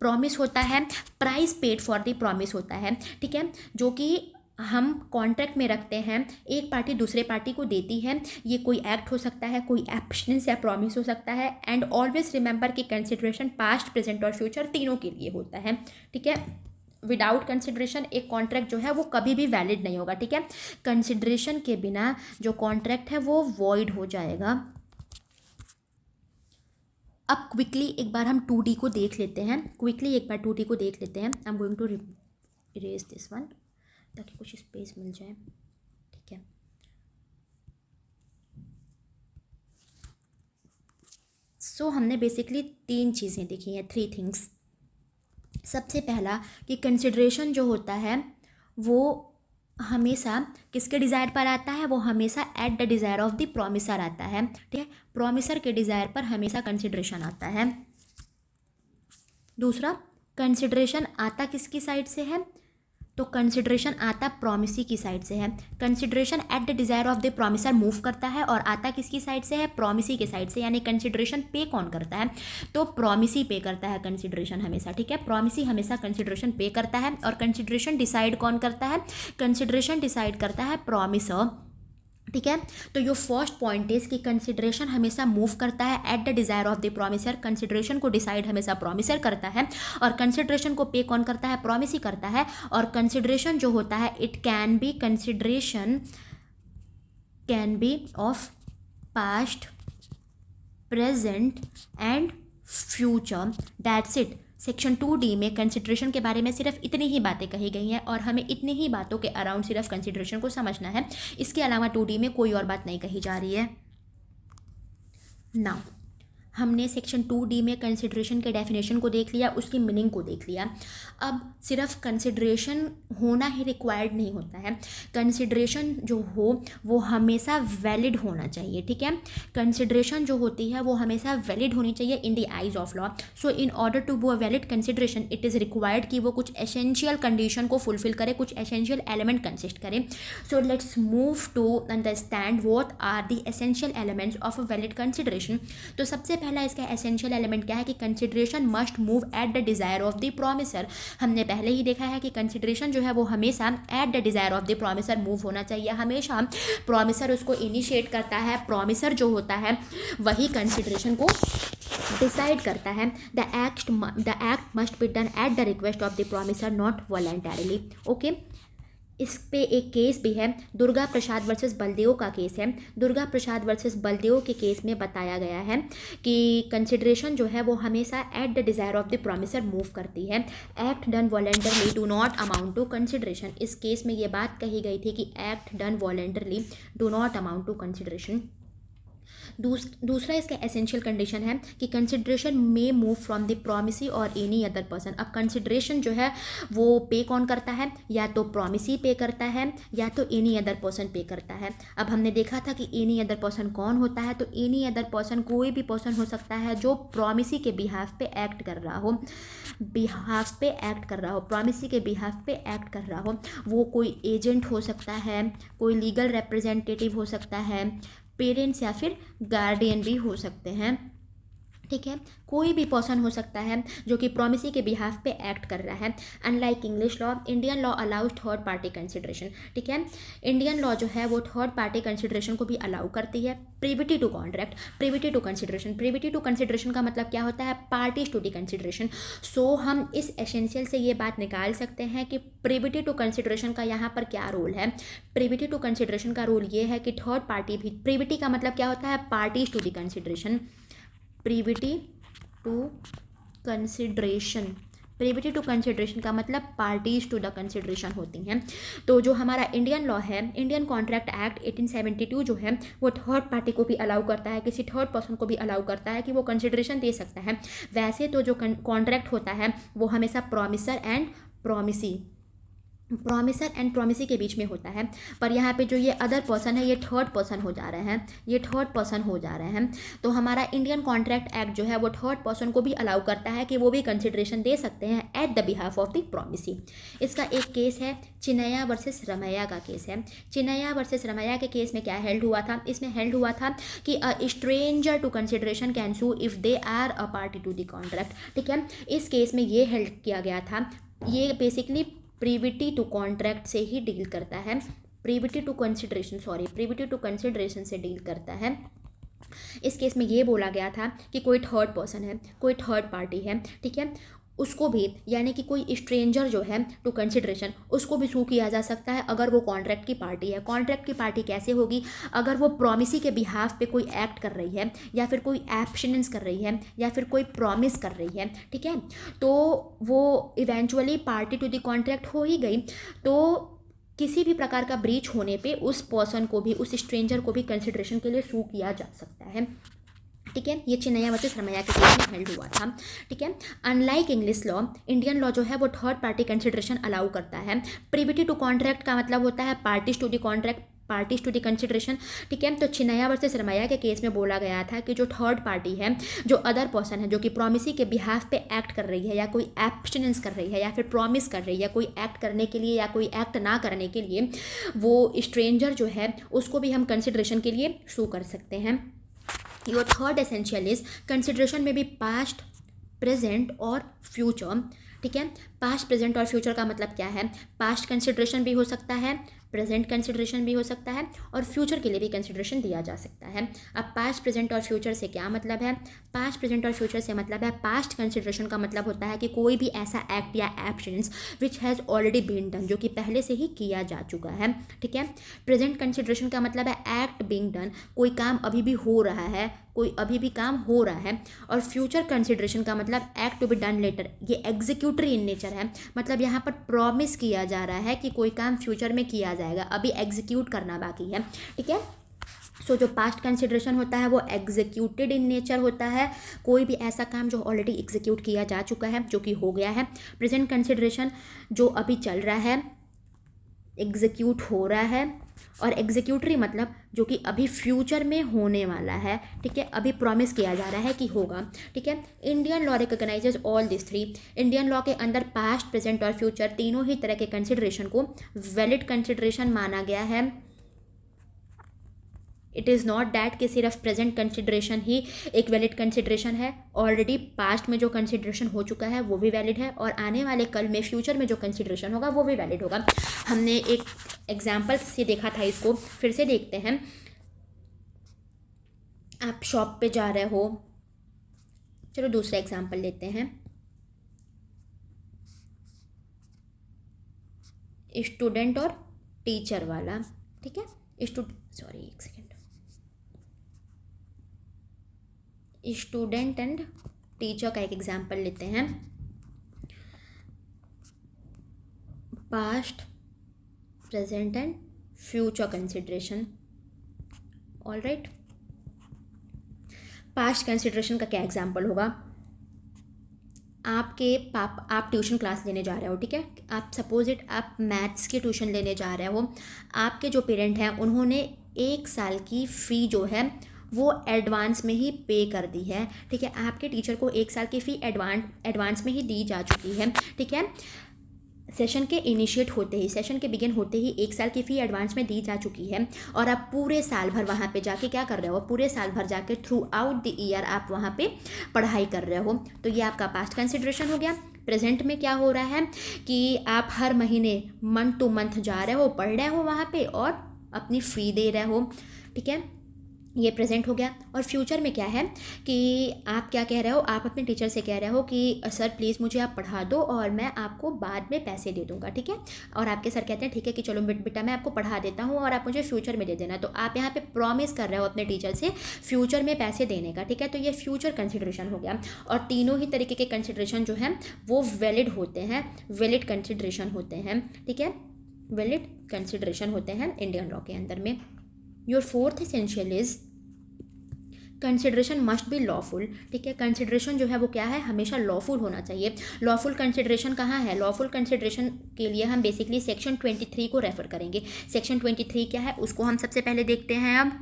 प्रॉमिस होता है, price paid for the promise होता है। ठीक है, जो कि हम कॉन्ट्रैक्ट में रखते हैं, एक पार्टी दूसरे पार्टी को देती है। ये कोई एक्ट हो सकता है, कोई एब्सटेंस या प्रॉमिस हो सकता है। एंड ऑलवेज रिमेंबर कि कंसिडरेशन पास्ट, प्रेजेंट और फ्यूचर तीनों के लिए होता है। ठीक है, विदाउट कंसिडरेशन एक कॉन्ट्रैक्ट जो है वो कभी भी वैलिड नहीं होगा। ठीक है, कंसिडरेशन के बिना जो कॉन्ट्रैक्ट है वो वॉइड हो जाएगा। अब क्विकली एक बार हम 2D को देख लेते हैं। क्विकली एक बार 2D को देख लेते हैं। I am going to erase this one ताकि कुछ स्पेस मिल जाए। ठीक है, सो हमने बेसिकली 3 चीज़ें देखी हैं, 3 थिंग्स। सबसे पहला कि कंसिडरेशन जो होता है वो हमेशा किसके डिज़ायर पर आता है, वो हमेशा at the desire of the promiser आता है। ठीक है, प्रॉमिसर के डिज़ायर पर हमेशा कंसिडरेशन आता है। दूसरा, कंसिडरेशन आता किसकी साइड से है, तो कंसिडरेशन आता प्रॉमिसी की साइड से है। Consideration eight the desire of the promisor move करता है और आता किसकी साइड से है, प्रॉमिसी की साइड से। यानी कंसिडरेशन पे कौन करता है, तो प्रॉमिसी पे करता है कंसिडरेशन हमेशा। ठीक है, प्रॉमिसी हमेशा कंसिडरेशन पे करता है। और कंसिडरेशन डिसाइड कौन करता है, कंसिडरेशन डिसाइड करता है प्रॉमिसर। ठीक है, तो यो फर्स्ट पॉइंट इज कि कंसिडरेशन हमेशा मूव करता है eight the desire of the promiser. Consideration को डिसाइड हमेशा प्रॉमिसर करता है, और कंसिडरेशन को पे कौन करता है, प्रॉमिसी करता है। और कंसिडरेशन जो होता है, it can B, consideration can B of past, present and future. That's it. Section 2D में कंसिडरेशन के बारे में सिर्फ इतनी ही बातें कही गई हैं और हमें इतनी ही बातों के अराउंड सिर्फ कंसिडरेशन को समझना है। इसके अलावा 2D में कोई और बात नहीं कही जा रही है। नाउ हमने सेक्शन 2D में कंसिडरेशन के डेफिनेशन को देख लिया, उसकी मीनिंग को देख लिया। अब सिर्फ कंसिडरेशन होना ही रिक्वायर्ड नहीं होता है, कंसिडरेशन जो हो वो हमेशा वैलिड होना चाहिए। ठीक है, कंसिडरेशन जो होती है वो हमेशा वैलिड होनी चाहिए in the eyes of law. So in order to be a valid consideration it is required कि वो कुछ एसेंशियल कंडीशन को फुलफिल करे, कुछ एसेंशियल एलिमेंट कंसिस्ट करे। So let's move to understand what are the essential elements of a valid consideration. तो सबसे पहला इसका एसेंशियल एलिमेंट क्या है कि consideration must move at the desire of the promisor. हमने पहले ही देखा है कि कंसिडरेशन जो है वो हमेशा at the desire of the promisor move होना चाहिए। हमेशा प्रॉमिसर उसको इनिशिएट करता है, प्रॉमिसर जो होता है वही कंसिडरेशन को डिसाइड करता है। The act must be done at the request of the promiser, not voluntarily. Okay, इस पे एक केस भी है, दुर्गा प्रसाद वर्सेस बलदेव का केस है। दुर्गा प्रसाद वर्सेस बलदेव के केस में बताया गया है कि कंसिडरेशन जो है वो हमेशा at the desire of the promisor move करती है। Act done voluntarily do not amount to consideration. इस केस में ये बात कही गई थी कि act done voluntarily do not amount to consideration. दूसरा इसका एसेंशियल कंडीशन है कि consideration may move from the promisee or any other person. अब कंसिडरेशन जो है वो पे कौन करता है, या तो प्रॉमिसी पे करता है या तो एनी अदर पर्सन पे करता है। अब हमने देखा था कि एनी अदर पर्सन कौन होता है, तो एनी अदर पर्सन कोई भी पर्सन हो सकता है जो प्रॉमिसी के बिहाफ पे एक्ट कर रहा हो, प्रॉमिसी के बिहाफ पे एक्ट कर रहा हो। वो कोई एजेंट हो सकता है, कोई लीगल रिप्रेजेंटेटिव हो सकता है, पेरेंट्स या फिर गार्डियन भी हो सकते हैं। ठीक है, कोई भी पर्सन हो सकता है जो कि प्रॉमिसी के बिहाफ पे एक्ट कर रहा है। Unlike English law, Indian law allows third party consideration. ठीक है, इंडियन लॉ जो है वो थर्ड पार्टी कंसिडरेशन को भी अलाउ करती है। Privity to contract, privity to consideration. Privity to consideration का मतलब क्या होता है, parties to the consideration. So हम इस एसेंशियल से ये बात निकाल सकते हैं कि प्रिविटी टू कंसिडरेशन का यहाँ पर क्या रोल है। प्रिविटी टू कंसिडरेशन का रोल ये है कि थर्ड पार्टी भी, प्रिविटी का मतलब क्या होता है, parties to the consideration. Privity to consideration, privity to consideration का मतलब पार्टीज टू द कंसिडरेशन होती हैं। तो जो हमारा इंडियन लॉ है, इंडियन कॉन्ट्रैक्ट एक्ट 1872 जो है वो थर्ड पार्टी को भी अलाउ करता है, किसी थर्ड पर्सन को भी अलाउ करता है कि वो कंसिडरेशन दे सकता है। वैसे तो जो कॉन्ट्रैक्ट होता है वो हमेशा प्रॉमिसर एंड प्रोमिसी के बीच में होता है, पर यहाँ पे जो ये अदर पर्सन है ये थर्ड पर्सन हो जा रहे हैं। तो हमारा इंडियन कॉन्ट्रैक्ट एक्ट जो है वो थर्ड पर्सन को भी अलाउ करता है कि वो भी कंसिडरेशन दे सकते हैं at the behalf of the promisee. इसका एक केस है चिनैया वर्सेस रमैया का केस है। चिनैया वर्सेस रमैया के केस में क्या हेल्ड हुआ था, इसमें हेल्ड हुआ था कि a stranger to consideration can sue if they are a party to the contract. ठीक है, इस केस में ये हेल्ड किया गया था, ये बेसिकली प्रिविटी टू कॉन्ट्रैक्ट से ही डील करता है, प्रिविटी टू कंसिडरेशन से डील करता है। इस केस में ये बोला गया था कि कोई थर्ड पर्सन है, कोई थर्ड पार्टी है, ठीक है, उसको भी यानी कि कोई स्ट्रेंजर जो है टू कंसिडरेशन उसको भी सू किया जा सकता है अगर वो कॉन्ट्रैक्ट की पार्टी है। कॉन्ट्रैक्ट की पार्टी कैसे होगी, अगर वो प्रॉमिसी के बिहाफ पे कोई एक्ट कर रही है या फिर कोई एब्स्टिनेंस कर रही है या फिर कोई प्रॉमिस कर रही है, ठीक है, तो वो eventually party to the contract हो ही गई। तो किसी भी प्रकार का ब्रीच होने पे उस पर्सन को भी, उस स्ट्रेंजर को भी कंसिडरेशन के लिए सू किया जा सकता है। ठीक है, ये चिनैया वर्सेस रमैया के केस में हेल्ड हुआ था। ठीक है, unlike English law, Indian law जो है वो थर्ड पार्टी कंसिडरेशन अलाउ करता है। प्रिविटी टू कॉन्ट्रैक्ट का मतलब होता है parties to the contract, parties to the consideration. ठीक है, तो चिनैया वर्सेस रमैया के केस में बोला गया था कि जो थर्ड पार्टी है, जो अदर पर्सन है, जो कि प्रॉमिसी के बिहाफ पे एक्ट कर रही है या कोई एब्स्टिनेंस कर रही है या फिर प्रॉमिस कर रही है कोई एक्ट करने के लिए या कोई एक्ट ना करने के लिए, वो स्ट्रेंजर जो है उसको भी हम कंसिडरेशन के लिए सू कर सकते हैं। Your third essential is consideration में भी पास्ट, प्रेजेंट और फ्यूचर। ठीक है, पास्ट, प्रेजेंट और फ्यूचर का मतलब क्या है, पास्ट कंसिडरेशन भी हो सकता है, प्रेजेंट कंसिडरेशन भी हो सकता है और फ्यूचर के लिए भी कंसिडरेशन दिया जा सकता है। अब पास्ट, प्रेजेंट और फ्यूचर से क्या मतलब है, पास्ट, प्रेजेंट और फ्यूचर से मतलब है पास्ट कंसिडरेशन का मतलब होता है कि कोई भी ऐसा एक्ट या actions which has already been done, जो कि पहले से ही किया जा चुका है। ठीक है, प्रेजेंट कंसिडरेशन का मतलब है एक्ट बीइंग डन, कोई काम अभी भी हो रहा है, कोई अभी भी काम हो रहा है। और फ्यूचर कंसिडरेशन का मतलब act to be done later, ये एग्जीक्यूटरी इन नेचर है, मतलब यहाँ पर प्रॉमिस किया जा रहा है कि कोई काम फ्यूचर में किया जाएगा, अभी एग्जीक्यूट करना बाकी है। ठीक है, सो जो पास्ट कंसिडरेशन होता है वो एग्जीक्यूटेड इन नेचर होता है, कोई भी ऐसा काम जो ऑलरेडी एग्जीक्यूट किया जा चुका है, जो कि हो गया है। प्रेजेंट कंसिडरेशन जो अभी चल रहा है, एग्जीक्यूट हो रहा है। और एग्जीक्यूटरी मतलब जो कि अभी फ्यूचर में होने वाला है। ठीक है, अभी प्रॉमिस किया जा रहा है कि होगा। ठीक है, Indian law recognises all this three, Indian law के अंदर पास्ट, प्रेजेंट और फ्यूचर तीनों ही तरह के कंसिडरेशन को वैलिड कंसिडरेशन माना गया है। इट इज़ नॉट दैट कि सिर्फ प्रेजेंट कंसिडरेशन ही एक वैलिड कंसिडरेशन है, ऑलरेडी पास्ट में जो कंसिडरेशन हो चुका है वो भी वैलिड है और आने वाले कल में फ्यूचर में जो कंसिडरेशन होगा वो भी वैलिड होगा। हमने एक एग्जाम्पल से देखा था, इसको फिर से देखते हैं। आप शॉप पे जा रहे हो, चलो दूसरा एग्जाम्पल लेते हैं। स्टूडेंट और टीचर वाला। ठीक है, एक सेकेंड, स्टूडेंट एंड टीचर का एक एग्जाम्पल लेते हैं। Past, present and future consideration. All right, past consideration का क्या एग्जाम्पल होगा, आप ट्यूशन क्लास लेने जा रहे हो। ठीक है, आप सपोज इट आप मैथ्स की ट्यूशन लेने जा रहे हो, आपके जो पेरेंट हैं उन्होंने 1 साल की फ़ी जो है वो एडवांस में ही पे कर दी है। ठीक है, आपके टीचर को 1 साल की फ़ी एडवांस में ही दी जा चुकी है। ठीक है, सेशन के इनिशिएट होते ही, सेशन के बिगिन होते ही 1 साल की फ़ी एडवांस में दी जा चुकी है और आप पूरे साल भर वहाँ पे जाके क्या कर रहे हो, पूरे साल भर जाके थ्रू आउट द ईयर आप वहाँ पे पढ़ाई कर रहे हो। तो ये आपका पास्ट कंसिडरेशन हो गया। प्रेजेंट में क्या हो रहा है कि आप हर महीने मंथ टू मंथ जा रहे हो, पढ़ रहे हो वहाँ पे और अपनी फ़ी दे रहे हो। ठीक है, ये प्रेजेंट हो गया। और फ्यूचर में क्या है कि आप क्या कह रहे हो, आप अपने टीचर से कह रहे हो कि सर प्लीज़ मुझे आप पढ़ा दो और मैं आपको बाद में पैसे दे दूंगा, ठीक है। और आपके सर कहते हैं ठीक है कि चलो बेटा मैं आपको पढ़ा देता हूँ और आप मुझे फ्यूचर में दे देना। तो आप यहाँ पे प्रॉमिस कर रहे हो अपने टीचर से फ्यूचर में पैसे देने का, ठीक है। तो ये फ्यूचर कंसिडरेशन हो गया। और तीनों ही तरीके के कंसिडरेशन जो हैं वो वैलिड होते हैं, वैलिड कंसिडरेशन होते हैं, ठीक है, वैलिड कंसिडरेशन होते हैं इंडियन लॉ के अंदर में। Your fourth essential is consideration must B lawful, ठीक है। कंसिडरेशन जो है वो क्या है, हमेशा लॉफुल होना चाहिए। लॉफुल कंसिडरेशन कहाँ है, लॉफुल कंसिडरेशन के लिए हम बेसिकली सेक्शन 23 को रेफर करेंगे। सेक्शन 23 क्या है उसको हम सबसे पहले देखते हैं। अब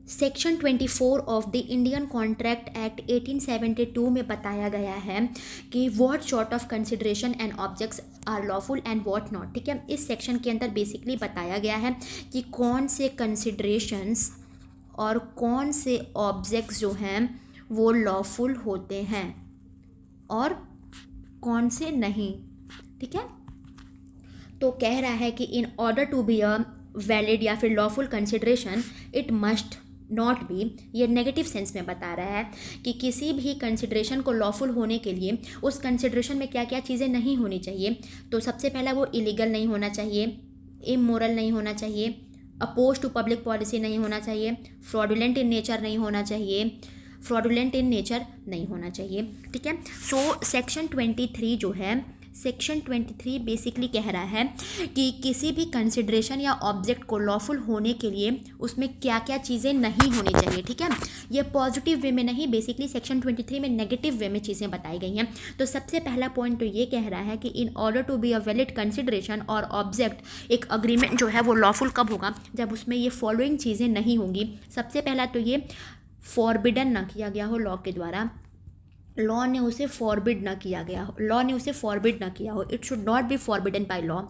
section 24 of the Indian contract act 1872 में बताया गया है कि what sort of consideration and objects are lawful and what not, ठीक है। इस सेक्शन के अंदर बेसिकली बताया गया है कि कौन से कंसिडरेशंस और कौन से ऑब्जेक्ट्स जो हैं वो लॉफुल होते हैं और कौन से नहीं, ठीक है। तो कह रहा है कि in order to be a valid या फिर lawful consideration it must not be, ये नेगेटिव सेंस में बता रहा है कि किसी भी कंसिडरेशन को लॉफुल होने के लिए उस कंसिडरेशन में क्या क्या चीज़ें नहीं होनी चाहिए। तो सबसे पहला वो इलीगल नहीं होना चाहिए, इमोरल नहीं होना चाहिए, अपोज टू पब्लिक पॉलिसी नहीं होना चाहिए, फ्रॉडुलेंट इन नेचर नहीं होना चाहिए, फ्रॉडुलेंट इन नेचर नहीं होना चाहिए, ठीक है। सो सेक्शन 23 जो है, सेक्शन 23 बेसिकली कह रहा है कि किसी भी कंसिडरेशन या ऑब्जेक्ट को लॉफुल होने के लिए उसमें क्या क्या चीज़ें नहीं होनी चाहिए, ठीक है। ये पॉजिटिव वे में नहीं, बेसिकली सेक्शन 23 में नेगेटिव वे में चीज़ें बताई गई हैं। तो सबसे पहला पॉइंट तो ये कह रहा है कि in order to be a valid consideration और ऑब्जेक्ट, एक अग्रीमेंट जो है वो लॉफुल कब होगा, जब उसमें ये फॉलोइंग चीज़ें नहीं होंगी। सबसे पहला तो ये फॉरबिडन ना किया गया हो लॉ के द्वारा, लॉ ने उसे फॉरबिड ना किया गया हो, लॉ ने उसे फॉरबिड ना किया हो, it should not be forbidden by law.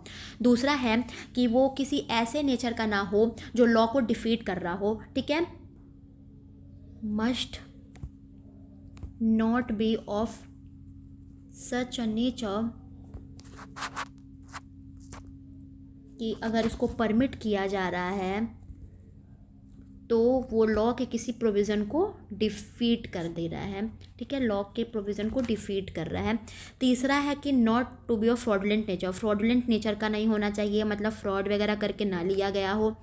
दूसरा है कि वो किसी ऐसे नेचर का ना हो जो लॉ को डिफीट कर रहा हो, ठीक है। Must not B of such a nature कि अगर इसको परमिट किया जा रहा है तो वो लॉ के किसी प्रोविज़न को डिफीट कर दे रहा है, ठीक है, लॉ के प्रोविज़न को डिफीट कर रहा है। तीसरा है कि not to be of fraudulent nature, fraudulent nature का नहीं होना चाहिए, मतलब फ्रॉड वगैरह करके ना लिया गया हो।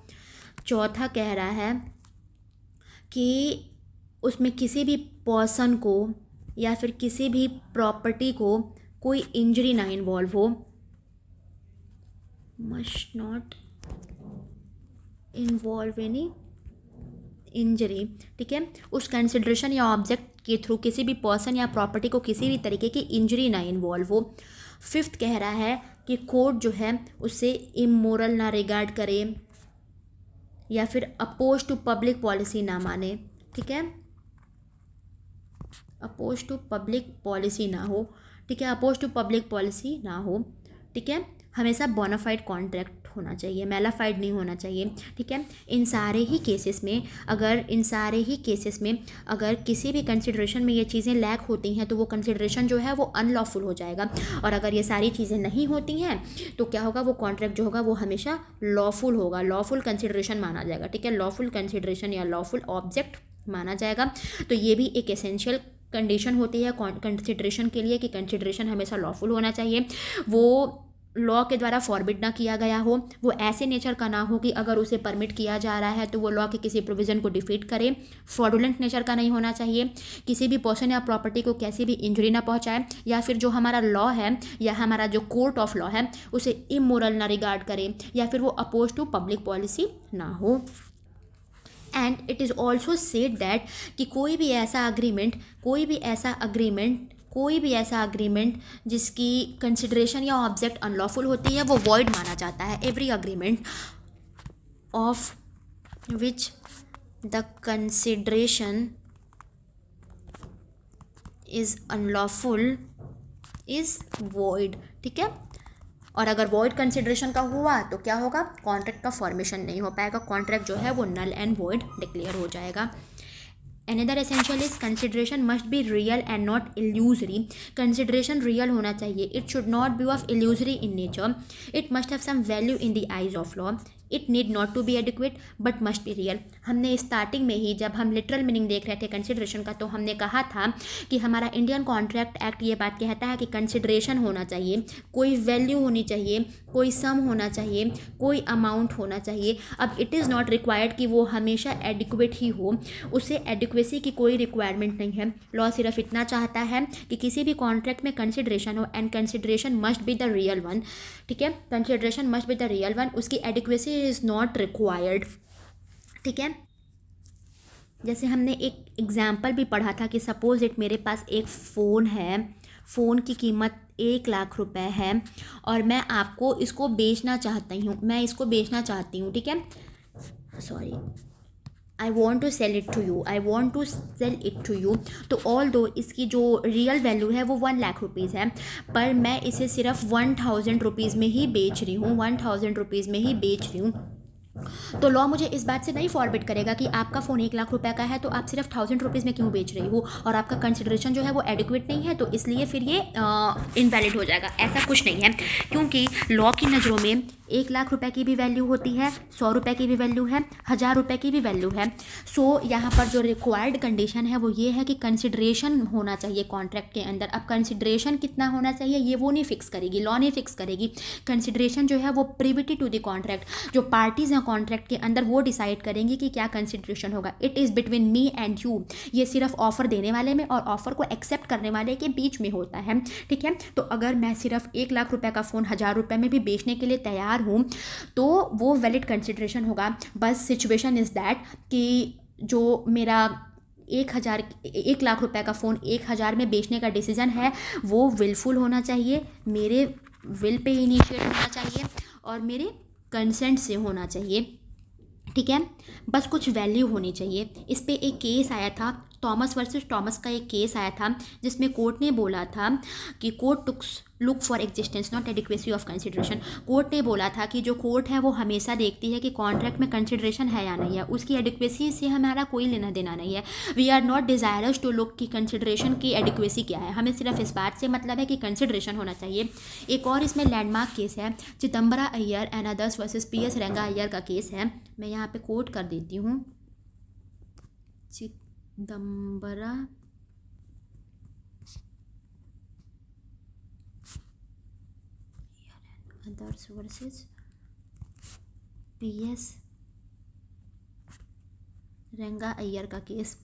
चौथा कह रहा है कि उसमें किसी भी पर्सन को या फिर किसी भी प्रॉपर्टी को कोई इंजरी ना इन्वॉल्व हो, must not involve any injury, ठीक है। उस कंसिडरेशन या ऑब्जेक्ट के थ्रू किसी भी पर्सन या प्रॉपर्टी को किसी भी तरीके की इंजरी ना इन्वॉल्व हो। फिफ्थ कह रहा है कि कोर्ट जो है उससे इमोरल ना रिगार्ड करे या फिर अपोज टू पब्लिक पॉलिसी ना माने, ठीक है, अपोज टू पब्लिक पॉलिसी ना हो, ठीक है, अपोज टू पब्लिक पॉलिसी ना हो, ठीक है। हमेशा बोनाफाइड कॉन्ट्रैक्ट होना चाहिए, मेलाफाइड नहीं होना चाहिए, ठीक है। इन सारे ही केसेस में अगर किसी भी कंसिडरेशन में ये चीज़ें लैक होती हैं तो वो कंसिडरेशन जो है वो अनलॉफुल हो जाएगा। और अगर ये सारी चीज़ें नहीं होती हैं तो क्या होगा, वो कॉन्ट्रैक्ट जो होगा वो हमेशा लॉफुल होगा, लॉफुल कंसिडरेशन माना जाएगा, ठीक है, लॉफुल कंसिडरेशन या लॉफुल ऑब्जेक्ट माना जाएगा। तो ये भी एक एसेंशियल कंडीशन होती है कंसिडरेशन के लिए कि कंसिडरेशन हमेशा लॉफुल होना चाहिए, वो लॉ के द्वारा फॉरबिड ना किया गया हो, वो ऐसे नेचर का ना हो कि अगर उसे परमिट किया जा रहा है तो वो लॉ के किसी प्रोविज़न को डिफीट करे, फ्रॉडुलेंट नेचर का नहीं होना चाहिए, किसी भी पर्सन या प्रॉपर्टी को कैसी भी इंजरी ना पहुंचाए, या फिर जो हमारा लॉ है या हमारा जो कोर्ट ऑफ लॉ है उसे इमोरल ना रिगार्ड करे, या फिर वो अपोज टू पब्लिक पॉलिसी ना हो। And it is also said that कि कोई भी ऐसा अग्रीमेंट जिसकी कंसिडरेशन या ऑब्जेक्ट अनलॉफुल होती है वो वॉइड माना जाता है। Every agreement of which the consideration is unlawful is void, ठीक है। और अगर वॉइड कंसिडरेशन का हुआ तो क्या होगा, कॉन्ट्रैक्ट का फॉर्मेशन नहीं हो पाएगा, कॉन्ट्रैक्ट जो है वो नल एंड वॉइड डिक्लेयर हो जाएगा। Another essential is consideration must be real and not illusory. Consideration real होना चाहिए, it should not be of illusory in nature, it must have some value in the eyes of law. It need not to be adequate but must be real. हमने starting में ही जब हम literal meaning देख रहे थे consideration का, तो हमने कहा था कि हमारा इंडियन कॉन्ट्रैक्ट एक्ट ये बात कहता है कि कंसिडरेशन होना चाहिए, कोई वैल्यू होनी चाहिए, कोई सम होना चाहिए, कोई अमाउंट होना चाहिए। अब इट इज़ नॉट रिक्वायर्ड कि वो हमेशा एडिक्वेट ही हो, उसे एडिक्वेसी की कोई रिक्वायरमेंट नहीं है। लॉ सिर्फ इतना चाहता है कि किसी भी कॉन्ट्रैक्ट में कंसिडरेशन हो and consideration must be the real one. ठीक है, consideration must be the real one, उसकी एडिक्वेसी इज़ नॉट रिक्वायर्ड। ठीक है, जैसे हमने एक एग्जाम्पल भी पढ़ा था कि सपोज इट मेरे पास एक फ़ोन है, फ़ोन की कीमत 1,00,000 है और मैं आपको इसको बेचना चाहती हूँ, मैं इसको बेचना चाहती हूँ। ठीक है, sorry, I want to sell it to you, I want to sell it to you. तो ऑल दो इसकी जो रियल वैल्यू है वो 1,00,000 है, पर मैं इसे सिर्फ 1,000 रुपीज़ में ही बेच रही हूँ, 1,000 रुपीज़ में ही बेच रही हूँ। तो लॉ मुझे इस बात से नहीं फॉरबिट करेगा कि आपका फ़ोन 1,00,000 का है तो आप सिर्फ 1,000 रुपीज़ में क्यों बेच रही हो और आपका कंसिडरेशन जो है वो एडिक्वेट नहीं है, तो इसलिए फिर ये इनवैलिड हो जाएगा। ऐसा कुछ नहीं है, क्योंकि लॉ की नज़रों में 1,00,000 की भी वैल्यू होती है, 100 रुपये की भी वैल्यू है, 1,000 रुपये की भी वैल्यू है। सो यहाँ पर जो रिक्वायर्ड कंडीशन है वो ये है कि कंसिडरेशन होना चाहिए कॉन्ट्रैक्ट के अंदर। अब कंसिडरेशन कितना होना चाहिए ये वो नहीं फिक्स करेगी, लॉ नहीं फिक्स करेगी। कंसिडरेशन जो है वो प्रिविटी टू द कॉन्ट्रैक्ट, जो पार्टीज़ हैं कॉन्ट्रैक्ट के अंदर वो डिसाइड करेंगी कि क्या कंसिडरेशन होगा। It is between me and you, ये सिर्फ ऑफर देने वाले में और ऑफर को एक्सेप्ट करने वाले के बीच में होता है। ठीक है, तो अगर मैं सिर्फ 1,00,000 का फ़ोन 1,000 रुपये में भी बेचने के लिए तैयार हूँ तो वो वैलिड कंसिडरेशन होगा। बस सिचुएशन इज़ दैट कि जो मेरा 1,00,000 का फ़ोन 1,000 में बेचने का डिसीजन है वो विलफुल होना चाहिए, मेरे विल पे इनिशिएट होना चाहिए और मेरे कंसेंट से होना चाहिए। ठीक है, बस कुछ वैल्यू होनी चाहिए। इस पे एक केस आया था, थॉमस वर्सेस थॉमस का एक केस आया था जिसमें कोर्ट ने बोला था कि court took look for existence not adequacy of consideration. Court ने बोला था कि जो कोर्ट है वो हमेशा देखती है कि कॉन्ट्रैक्ट में कंसिडरेशन है या नहीं है, उसकी एडिक्वेसी से हमारा कोई लेना देना नहीं है। We are not desirous to look कि कंसिडरेशन की एडिक्वेसी क्या है, हमें सिर्फ इस बात से मतलब है कि कंसिडरेशन होना चाहिए। एक और इसमें लैंडमार्क केस है, Chidambara Iyer and others versus PS रंगा अय्यर का केस है। मैं यहाँ पे कोट कर देती हूँ, चिदम्बरा अदर्स वर्सेस PS रंगा अय्यर का केस।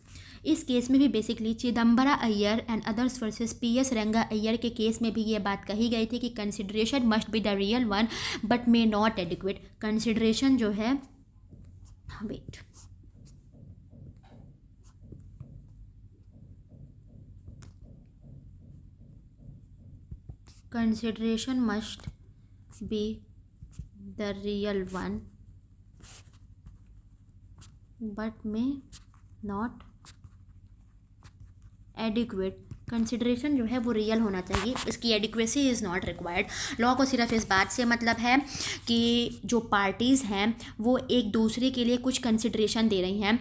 इस केस में भी basically Chidambara Iyer and others versus PS रंगा अय्यर के केस में भी ये बात कही गई थी कि consideration must be the real one but may not adequate. Consideration जो है, wait, consideration must be the real one but may not adequate। Consideration जो है वो रियल होना चाहिए, इसकी adequacy is not required. Law को सिर्फ इस बात से मतलब है कि जो पार्टीज़ हैं वो एक दूसरे के लिए कुछ कंसिडरेशन दे रही हैं।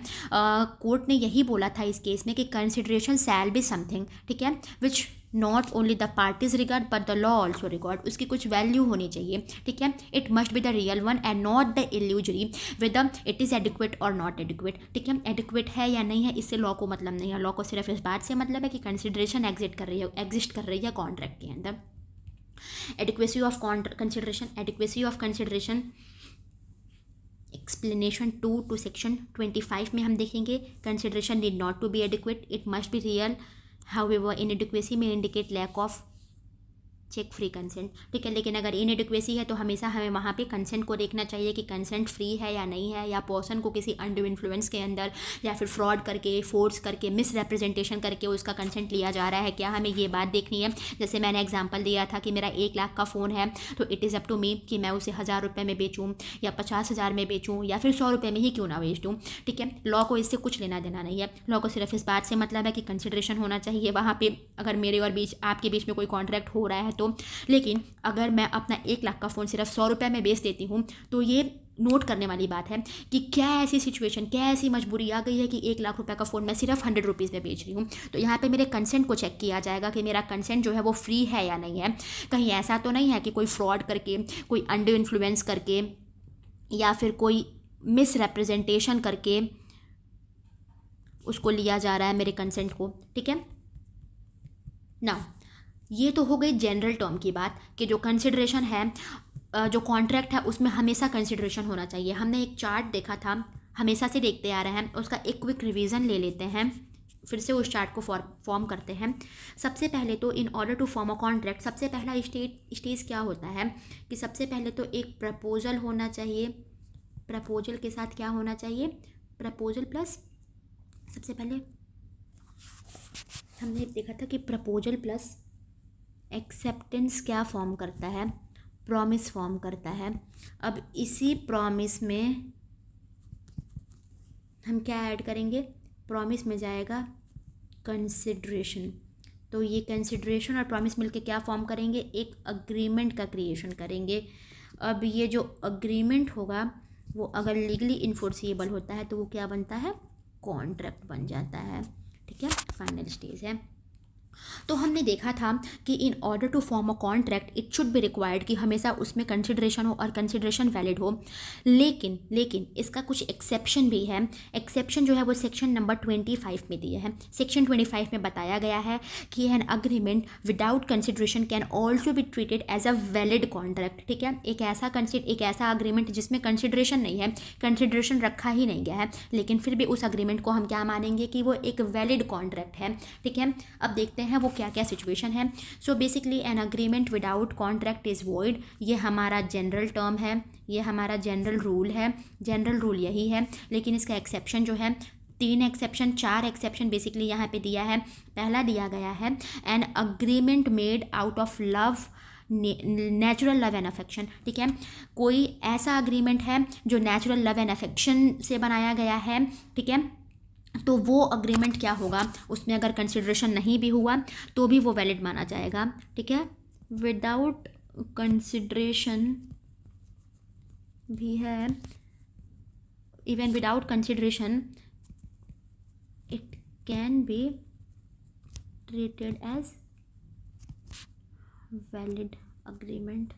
कोर्ट ने यही बोला था इस केस में कि कंसिडरेशन शैल बी समथिंग, ठीक है, which not only the parties regard but the law also regard. उसकी कुछ वैल्यू होनी चाहिए। ठीक है, it must be the real one and not the illusory with it is adequate और नॉट एडिक्वेट। ठीक है, एडिक्वेट है या नहीं है इससे लॉ को मतलब नहीं है। लॉ को सिर्फ इस बात से मतलब है कि कंसिडरेशन एग्जिस्ट कर रही है कॉन्ट्रैक्ट के अंदर। Adequacy of consideration, adequacy of consideration explanation 2 to section 25 में हम देखेंगे। Consideration need not to be adequate, it must be real. However, inadequacy may indicate lack of चेक फ्री कंसेंट। ठीक है, लेकिन अगर इनएडिक्वेसी है तो हमेशा हमें वहाँ पे कंसेंट को देखना चाहिए कि कंसेंट फ्री है या नहीं है, या पर्सन को किसी अनड्यू इन्फ्लुएंस के अंदर या फिर फ्रॉड करके, फोर्स करके, मिस रिप्रेजेंटेशन करके उसका कंसेंट लिया जा रहा है क्या, हमें ये बात देखनी है। जैसे मैंने एग्जांपल दिया था कि मेरा 1,00,000 का फ़ोन है तो it is up to me कि मैं उसे 1,000 रुपये में बेचूँ या 50,000 में बेचूँ या फिर 100 रुपये में ही क्यों ना बेच दूँ। ठीक है, लॉ को इससे कुछ लेना देना नहीं है। लॉ को सिर्फ इस बात से मतलब है कि कंसिडरेशन होना चाहिए वहाँ पर, अगर मेरे और आपके बीच में कोई कॉन्ट्रैक्ट हो रहा है तो। लेकिन अगर मैं अपना 1,00,000 का फ़ोन सिर्फ 100 रुपये में बेच देती हूँ तो ये नोट करने वाली बात है कि क्या ऐसी सिचुएशन, क्या ऐसी मजबूरी आ गई है कि 1,00,000 रुपये का फ़ोन मैं सिर्फ 100 रुपीज़ में बेच रही हूँ। तो यहाँ पे मेरे कंसेंट को चेक किया जाएगा कि मेरा कंसेंट जो है वो फ्री है या नहीं है। कहीं ऐसा तो नहीं है कि कोई फ्रॉड करके, कोई अनड्यू इन्फ्लुएंस करके या फिर कोई मिस रिप्रेजेंटेशन करके उसको लिया जा रहा है मेरे कंसेंट को, ठीक है ना। ये तो हो गई जनरल टर्म की बात कि जो कंसिडरेशन है, जो कॉन्ट्रैक्ट है उसमें हमेशा कंसिडरेशन होना चाहिए। हमने एक चार्ट देखा था, हमेशा से देखते आ रहे हैं, उसका एक क्विक रिवीजन ले लेते हैं, फिर से उस चार्ट को फॉर्म करते हैं। सबसे पहले तो in order to form a contract सबसे पहला स्टेज क्या होता है कि सबसे पहले तो एक प्रपोजल होना चाहिए। प्रपोजल के साथ क्या होना चाहिए, प्रपोजल प्लस, सबसे पहले हमने देखा था कि प्रपोजल प्लस एक्सेप्टेंस क्या फॉर्म करता है, प्रॉमिस फॉर्म करता है। अब इसी प्रॉमिस में हम क्या ऐड करेंगे, प्रॉमिस में जाएगा कंसिडरेशन। तो ये कंसिडरेशन और प्रॉमिस मिलके क्या फॉर्म करेंगे, एक अग्रीमेंट का क्रिएशन करेंगे। अब ये जो अग्रीमेंट होगा वो अगर लीगली इन्फोर्सिएबल होता है तो वो क्या बनता है, कॉन्ट्रैक्ट बन जाता है, ठीक है। फाइनल स्टेज है। तो हमने देखा था कि in order to form a contract it should be required कि हमेशा उसमें कंसिडरेशन हो और कंसिडरेशन वैलिड हो। लेकिन इसका कुछ एक्सेप्शन भी है। एक्सेप्शन जो है वो सेक्शन नंबर 25 में दिया है। सेक्शन 25 में बताया गया है कि an agreement without consideration can also be treated as a valid contract, ठीक है। एक ऐसा अग्रीमेंट जिसमें कंसिडरेशन नहीं है, कंसिडरेशन रखा ही नहीं गया है, लेकिन फिर भी उस अग्रीमेंट को हम क्या मानेंगे कि वो एक वैलिड कॉन्ट्रैक्ट है, ठीक है। अब देखते हैं वो क्या क्या सिचुएशन है। So basically N agreement without contract is void, ये हमारा जनरल टर्म है, ये हमारा जनरल रूल है, जनरल रूल यही है। लेकिन इसका एक्सेप्शन जो है, 4 एक्सेप्शन बेसिकली यहाँ पे दिया है। पहला दिया गया है an agreement made out of love, natural love and affection, ठीक है। कोई ऐसा अग्रीमेंट है जो नेचुरल लव एंड अफेक्शन से बनाया गया है, ठीक है। तो वो अग्रीमेंट क्या होगा, उसमें अगर कंसिडरेशन नहीं भी हुआ तो भी वो वैलिड माना जाएगा, ठीक है। विदाउट कंसिडरेशन भी है, even without consideration it can be treated as valid agreement.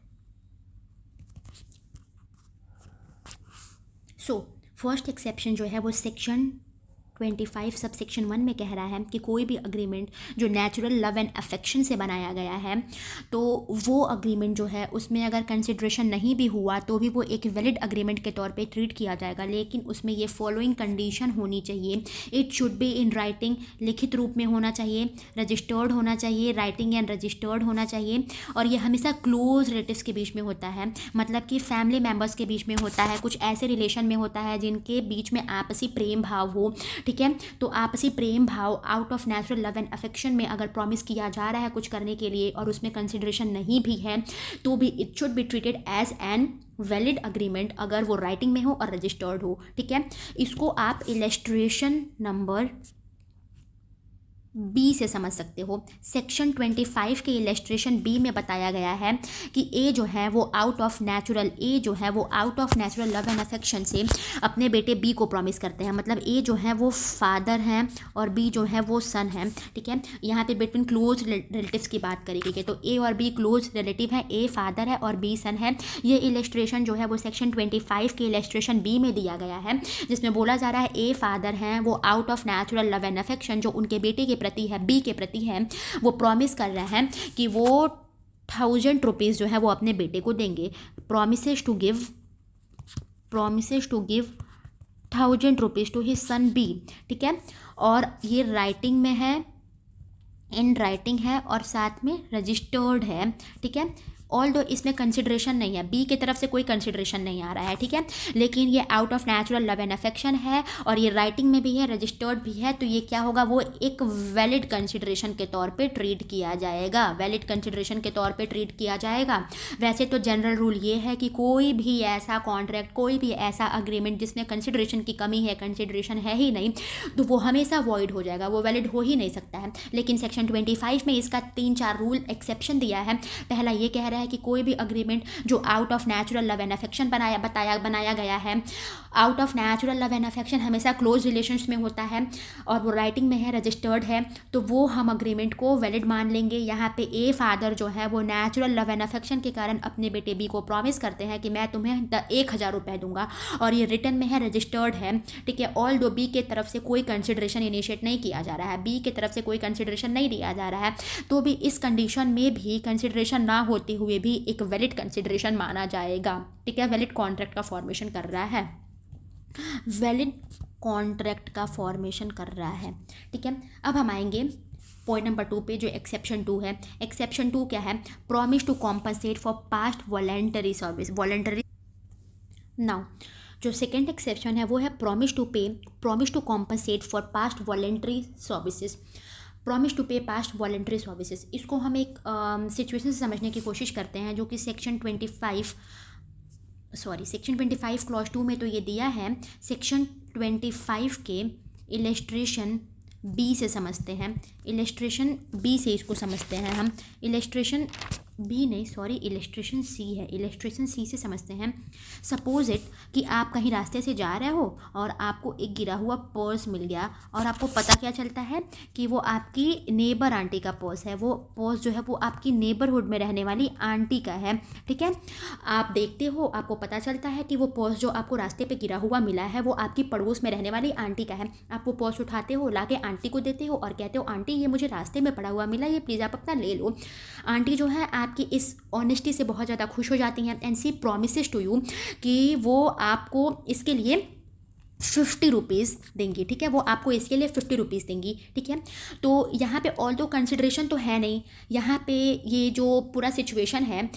So first exception जो है वो सेक्शन 25 सब सेक्शन 1 में कह रहा है कि कोई भी अग्रीमेंट जो नेचुरल लव एंड अफेक्शन से बनाया गया है तो वो अग्रीमेंट जो है उसमें अगर कंसिडरेशन नहीं भी हुआ तो भी वो एक वैलिड अग्रीमेंट के तौर पे ट्रीट किया जाएगा। लेकिन उसमें ये फॉलोइंग कंडीशन होनी चाहिए, it should be in writing, लिखित रूप में होना चाहिए, रजिस्टर्ड होना चाहिए, राइटिंग एंड रजिस्टर्ड होना चाहिए, और ये हमेशा क्लोज रिलेटिव्स के बीच में होता है, मतलब कि फैमिली मेम्बर्स के बीच में होता है, कुछ ऐसे रिलेशन में होता है जिनके बीच में आपसी प्रेम भाव हो, ठीक है। तो आपसी प्रेम भाव out of natural love and affection में अगर प्रॉमिस किया जा रहा है कुछ करने के लिए और उसमें कंसिडरेशन नहीं भी है तो भी it should be treated as an valid agreement अगर वो राइटिंग में हो और रजिस्टर्ड हो, ठीक है। इसको आप इलस्ट्रेशन नंबर बी से समझ सकते हो। सेक्शन 25 के इलस्ट्रेशन बी में बताया गया है कि ए जो है वो out of natural love and affection से अपने बेटे बी को प्रॉमिस करते हैं। मतलब ए जो है वो फादर हैं और बी जो है वो सन है, ठीक है। यहाँ पे बिटवीन क्लोज रिलेटिव्स की बात करी गई है, तो ए और बी क्लोज रिलेटिव है, ए फादर है और बी सन है। ये इलस्ट्रेशन जो है वो सेक्शन 25 के इलस्ट्रेशन बी में दिया गया है, जिसमें बोला जा रहा है ए फादर हैं वो out of natural love and affection जो उनके बेटे के प्रति है, बी के प्रति है, वो प्रॉमिस कर रहे हैं कि वो 1000 रुपीज़ जो है वो अपने बेटे को देंगे। Promises to give 1000 rupees to his son B, ठीक है। और ये राइटिंग में है, इन राइटिंग है और साथ में रजिस्टर्ड है, ठीक है। ऑल दो इसमें कंसिडरेशन नहीं है, बी की तरफ से कोई कंसिडरेशन नहीं आ रहा है, ठीक है। लेकिन ये out of natural love and affection है और ये राइटिंग में भी है, रजिस्टर्ड भी है, तो ये क्या होगा, वो एक वैलिड कंसिडरेशन के तौर पे ट्रीट किया जाएगा, वैलिड कंसिडरेशन के तौर पे ट्रीट किया जाएगा। वैसे तो जनरल रूल ये है कि कोई भी ऐसा कॉन्ट्रैक्ट, कोई भी ऐसा अग्रीमेंट जिसमें कंसिडरेशन की कमी है, कंसिडरेशन है ही नहीं, तो वो हमेशा वॉइड हो जाएगा, वो वैलिड हो ही नहीं सकता है। लेकिन सेक्शन 25 में इसका 3-4 रूल एक्सेप्शन दिया है। पहला ये कह रहा रहा है कि कोई भी अग्रीमेंट जो out of natural love and affection बनाया गया है, out of natural love and affection हमेशा क्लोज रिलेशंस में होता है और वो राइटिंग में है, रजिस्टर्ड है, तो वो हम अग्रीमेंट को वैलिड मान लेंगे। यहाँ पे ए फादर जो है वो नेचुरल लव एंड अफेक्शन के कारण अपने बेटे बी को प्रॉमिस करते हैं कि मैं तुम्हें 1,000 रुपये दूंगा और ये रिटर्न में है, रजिस्टर्ड है, ठीक है। ऑल दो बी के तरफ से कोई कंसिडरेशन इनिशिएट नहीं किया जा रहा है, बी के तरफ से कोई कंसिडरेशन नहीं दिया जा रहा है, तो भी इस कंडीशन में भी कंसिडरेशन ना होते हुए भी एक वैलिड कंसिडरेशन माना जाएगा, ठीक है। वैलिड कॉन्ट्रैक्ट का फॉर्मेशन कर रहा है, वैलिड कॉन्ट्रैक्ट का फॉर्मेशन कर रहा है, ठीक है। अब हम आएंगे पॉइंट नंबर 2 पे, जो एक्सेप्शन 2 है। एक्सेप्शन 2 क्या है? Promise to compensate for past voluntary service, voluntary. Now जो सेकेंड एक्सेप्शन है वो है promise to compensate for past voluntary services, promise to pay past voluntary services. इसको हम एक सिचुएशन से समझने की कोशिश करते हैं, जो कि सेक्शन 25 क्लॉज 2 में तो ये दिया है। सेक्शन 25 के इलस्ट्रेशन बी से समझते हैं, इलस्ट्रेशन बी से इसको समझते हैं हम। इलस्ट्रेशन सी है, इलस्ट्रेशन सी से समझते हैं। सपोज इट कि आप कहीं रास्ते से जा रहे हो और आपको एक गिरा हुआ पर्स मिल गया और आपको पता क्या चलता है कि वो आपकी नेबर आंटी का पर्स है, वो पर्स जो है वो आपकी नेबरहुड में रहने वाली आंटी का है, ठीक है। आप देखते हो, आपको पता चलता है कि वो पर्स जो आपको रास्ते पे गिरा हुआ मिला है वो आपकी पड़ोस में रहने वाली आंटी का है। आप वो पर्स उठाते हो, लाके आंटी को देते हो और कहते हो आंटी ये मुझे रास्ते में पड़ा हुआ मिला, ये प्लीज़ आप अपना ले लो। आंटी जो है आपकी इस ऑनेस्टी से बहुत ज़्यादा खुश हो जाती हैं and she promises to you कि वो आपको इसके लिए 50 रुपीज़ देंगी, ठीक है। वो आपको इसके लिए 50 रुपीज़ देंगी, ठीक है। तो यहाँ पे ऑल दो कंसिडरेशन तो है नहीं, यहाँ पे ये जो पूरा सिचुएशन है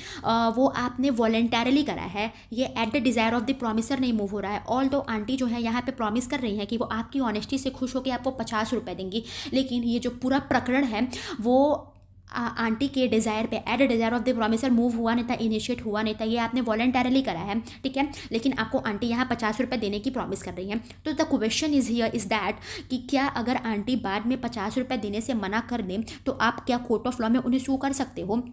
वो आपने वॉलंटरली करा है, ये eight the desire of the promiser नहीं मूव हो रहा है। ऑल दो आंटी जो है यहाँ पे प्रॉमिस कर रही हैं कि वो आपकी ऑनेस्टी से खुश होकर आपको 50 रुपये देंगी, लेकिन ये जो पूरा प्रकरण है वो आंटी के डिज़ायर पे, eight the desire of the promisor move हुआ नहीं था, इनिशिएट हुआ नहीं था, ये आपने वॉलंटरली करा है, ठीक है। लेकिन आपको आंटी यहाँ 50 रुपये देने की प्रॉमिस कर रही है। तो the question is here is that कि क्या अगर आंटी बाद में 50 रुपये देने से मना कर दें तो आप क्या कोर्ट ऑफ लॉ में उन्हें सू कर सकते हो,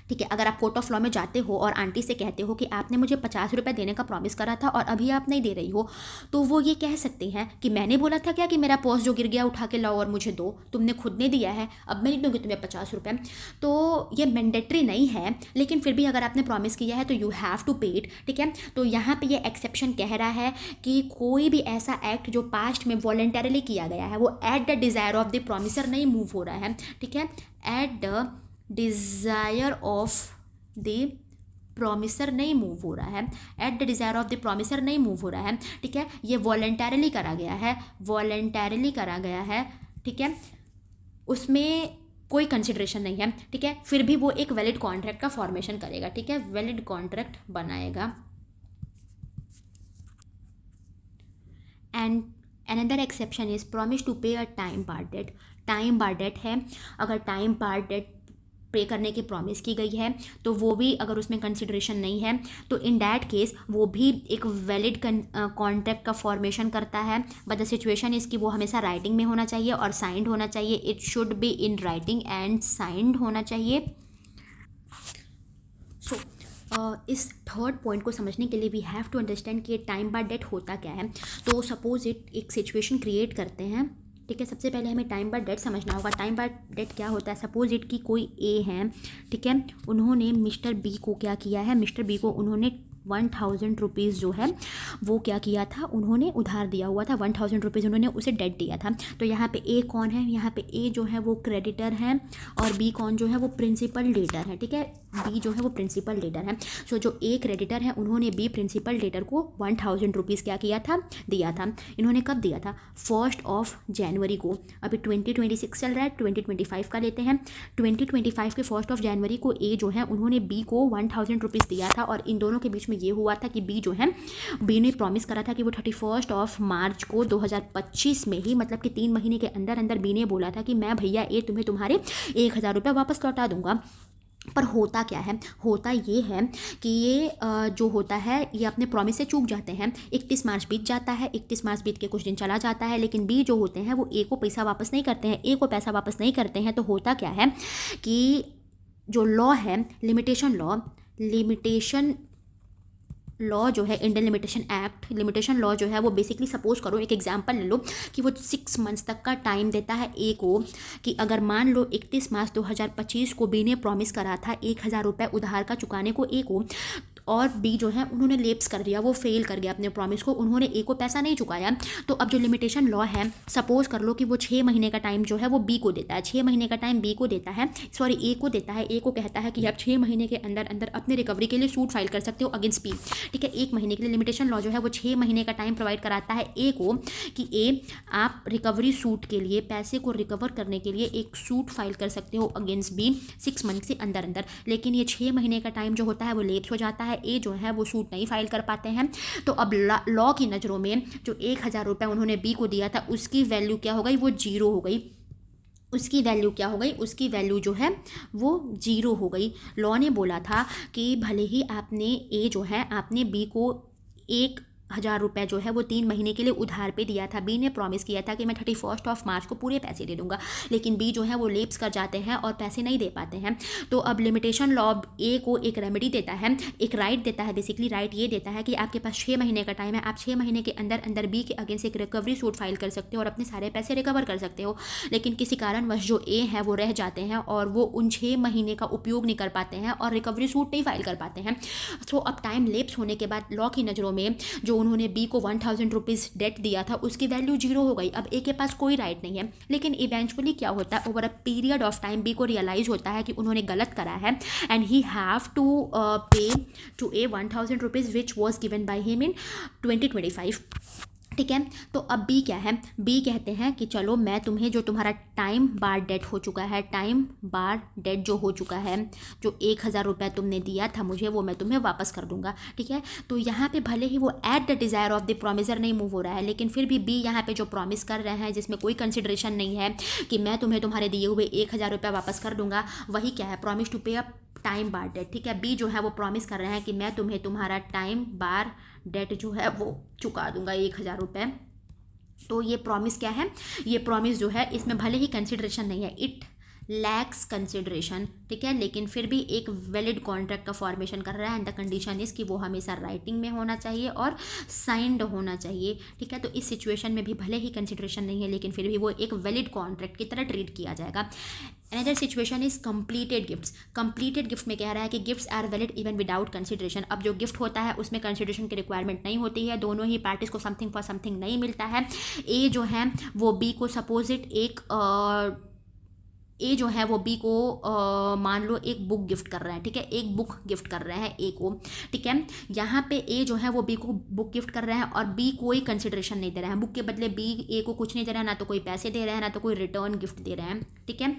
ठीक है। अगर आप कोर्ट ऑफ लॉ में जाते हो और आंटी से कहते हो कि आपने मुझे 50 रुपये देने का प्रॉमिस करा था और अभी आप नहीं दे रही हो, तो वो ये कह सकते हैं कि मैंने बोला था क्या कि मेरा पर्स जो गिर गया उठा के लाओ और मुझे दो, तुमने खुद ने दिया है, अब मैं नहीं दूंगी तुम्हें 50 रुपये। तो ये मैंडेटरी नहीं है, लेकिन फिर भी अगर आपने प्रॉमिस किया है तो यू हैव टू पे इट, ठीक है। तो यहाँ पर ये एक्सेप्शन कह रहा है कि कोई भी ऐसा एक्ट जो पास्ट में वॉलंटरली किया गया है वो eight the desire of the promiser नहीं मूव हो रहा है, ठीक है। Eight the desire of the promiser नहीं मूव हो रहा है, eight the desire of the promiser नहीं मूव हो रहा है, ठीक है। ये वॉलंटरली करा गया है, वॉलंटरली करा गया है, ठीक है। उसमें कोई कंसिडरेशन नहीं है, ठीक है। फिर भी वो एक वैलिड कॉन्ट्रैक्ट का फॉर्मेशन करेगा, ठीक है, वैलिड कॉन्ट्रैक्ट बनाएगा। And another exception is promise to pay a time barred debt. Time barred debt है, अगर टाइम बार डेट पे करने की प्रॉमिस की गई है तो वो भी अगर उसमें कंसिडरेशन नहीं है तो इन दैट केस वो भी एक वैलिड कॉन्ट्रैक्ट का फॉर्मेशन करता है। बट द सिचुएशन इसकी वो हमेशा राइटिंग में होना चाहिए और साइंड होना चाहिए, it should be in writing and signed होना चाहिए। सो इस थर्ड पॉइंट को समझने के लिए वी हैव टू अंडरस्टैंड कि टाइम बार डेट होता क्या है। तो सपोज इट एक सिचुएशन क्रिएट करते हैं, ठीक है। सबसे पहले हमें टाइम बार डेट समझना होगा। टाइम बार डेट क्या होता है? सपोज इट कि कोई ए है, ठीक है, उन्होंने मिस्टर बी को क्या किया है, मिस्टर बी को उन्होंने 1000 रुपीज़ जो है वो क्या किया था, उन्होंने उधार दिया हुआ था, 1000 रुपीज़ उन्होंने उसे डेट दिया था। तो यहाँ पे ए कौन है? यहाँ पे ए जो है वो क्रेडिटर है और बी कौन जो है वो प्रिंसिपल डेटर है, ठीक है। बी जो है वो प्रिंसिपल डेटर है। सो जो ए क्रेडिटर है उन्होंने बी प्रिंसिपल डेटर को 1000 रुपीज़ क्या किया था, दिया था। इन्होंने कब दिया था? 1 जनवरी को। अभी 2026 चल रहा है, 2025 का लेते हैं। 2025 के 1 जनवरी को ए जो है उन्होंने बी को 1000 रुपीज़ दिया था और इन दोनों के बीच में ये हुआ था कि बी जो है, बी ने प्रॉमिस करा था कि वो 31 मार्च को 2025 में ही, मतलब कि 3 महीने के अंदर अंदर बी ने बोला था कि मैं भैया ए तुम्हें तुम्हारे 1000 रुपये वापस लौटा दूंगा। पर होता क्या है? होता ये है कि ये जो होता है ये अपने प्रॉमिस से चूक जाते हैं। 31 मार्च बीत जाता है, 31 मार्च बीत के कुछ दिन चला जाता है, लेकिन बी जो होते हैं वो ए को पैसा वापस नहीं करते हैं, ए को पैसा वापस नहीं करते हैं। तो होता क्या है कि जो लॉ है लिमिटेशन लॉ जो है, Indian limitation act, limitation law जो है वो बेसिकली, सपोज करो एक एग्जांपल ले लो कि वो 6 मंथ्स तक का टाइम देता है ए को, कि अगर मान लो 31 मार्च 2025 को बी ने प्रॉमिस करा था 1,000 रुपये उधार का चुकाने को ए को, और बी जो है उन्होंने लेप्स कर दिया, वो फेल कर गया अपने प्रॉमिस को, उन्होंने ए को पैसा नहीं चुकाया। तो अब जो लिमिटेशन लॉ है, सपोज कर लो कि वो 6 महीने का टाइम जो है वो बी को देता है, 6 महीने का टाइम बी को देता है, सॉरी ए को देता है, ए को कहता है कि आप 6 महीने के अंदर अंदर अपने रिकवरी के लिए सूट फाइल कर सकते हो अगेंस्ट बी, ठीक है। 1 महीने के लिए लिमिटेशन लॉ जो है वो 6 महीने का टाइम प्रोवाइड कराता है ए को, कि ए आप रिकवरी सूट के लिए, पैसे को रिकवर करने के लिए एक सूट फाइल कर सकते हो अगेंस्ट बी 6 मंथ से अंदर अंदर। लेकिन ये 6 महीने का टाइम जो होता है वो लेप्स हो जाता है, ए जो है वो सूट नहीं फाइल कर पाते हैं। तो अब लॉ की नज़रों में जो 1,000 रुपये उन्होंने बी को दिया था उसकी वैल्यू क्या हो गई, वो जीरो हो गई। उसकी वैल्यू क्या हो गई, उसकी वैल्यू जो है वो जीरो हो गई। लॉ ने बोला था कि भले ही आपने ए जो है, आपने बी को 1,000 रुपये जो है वो 3 महीने के लिए उधार पे दिया था, बी ने प्रॉमिस किया था कि मैं 31 मार्च को पूरे पैसे दे दूंगा, लेकिन बी जो है वो लेप्स कर जाते हैं और पैसे नहीं दे पाते हैं। तो अब लिमिटेशन लॉ ए को एक रेमेडी देता है, एक राइट देता है, बेसिकली राइट ये देता है कि आपके पास 6 महीने का टाइम है, आप 6 महीने के अंदर अंदर बी के अगेंस्ट एक रिकवरी सूट फाइल कर सकते हो और अपने सारे पैसे रिकवर कर सकते हो। लेकिन किसी कारणवश जो ए है वो रह जाते हैं और वो उन 6 महीने का उपयोग नहीं कर पाते हैं और रिकवरी सूट नहीं फाइल कर पाते हैं। तो अब टाइम लेप्स होने के बाद लॉ की नज़रों में जो उन्होंने बी को 1,000 रुपीज़ डेट दिया था उसकी वैल्यू जीरो हो गई। अब ए के पास कोई राइट नहीं है। लेकिन इवेंचुअली क्या होता है, over a period of time B को रियलाइज होता है कि उन्होंने गलत करा है and he have to pay to a 1,000 rupees which was given by him in 2025, ठीक है। तो अब बी क्या है, बी कहते हैं कि चलो मैं तुम्हें, जो तुम्हारा टाइम बार डेट हो चुका है, टाइम बार डेट जो हो चुका है, जो 1,000 रुपये तुमने दिया था मुझे, वो मैं तुम्हें वापस कर दूंगा, ठीक है। तो यहाँ पे भले ही वो eight the desire of the promiser नहीं मूव हो रहा है, लेकिन फिर भी बी यहाँ पे जो प्रॉमिस कर रहे हैं जिसमें कोई कंसिडरेशन नहीं है कि मैं तुम्हें तुम्हारे दिए हुए 1,000 रुपये वापस कर दूंगा, वही क्या है, promise to pay a time barred date, ठीक है। बी जो है वो प्रॉमिस कर रहे हैं कि मैं तुम्हें तुम्हारा टाइम बार डेट जो है वो चुका दूंगा 1,000 रुपये। तो ये प्रॉमिस क्या है, ये प्रॉमिस जो है इसमें भले ही कंसिडरेशन नहीं है, इट लैक्स कंसिडरेशन, ठीक है, लेकिन फिर भी एक वैलिड कॉन्ट्रैक्ट का फॉर्मेशन कर रहा है एंड द कंडीशन इज़ कि वो हमेशा राइटिंग में होना चाहिए और साइंड होना चाहिए, ठीक है। तो इस सिचुएशन में भी भले ही कंसिडरेशन नहीं है लेकिन फिर भी वो एक वैलिड कॉन्ट्रैक्ट की तरह ट्रीट किया जाएगा। Another situation is completed gifts. Completed gift में कह रहा है कि gifts are valid even without consideration. अब जो गिफ्ट होता है उसमें कंसिडरेशन की रिक्वायरमेंट नहीं होती है, दोनों ही पार्टीज को समथिंग फॉर समथिंग नहीं मिलता है। ए जो है वो बी को सपोजिट ए जो है वो बी को मान लो एक बुक गिफ्ट कर रहा है, ठीक है, एक बुक गिफ्ट कर रहा है ए को, ठीक है। यहाँ पे ए जो है वो बी को बुक गिफ्ट कर रहा है और बी कोई कंसिडरेशन नहीं दे रहा है, बुक के बदले बी ए को कुछ नहीं दे रहा है, ना तो कोई पैसे दे रहा है, ना तो कोई रिटर्न गिफ्ट दे रहे हैं, ठीक है,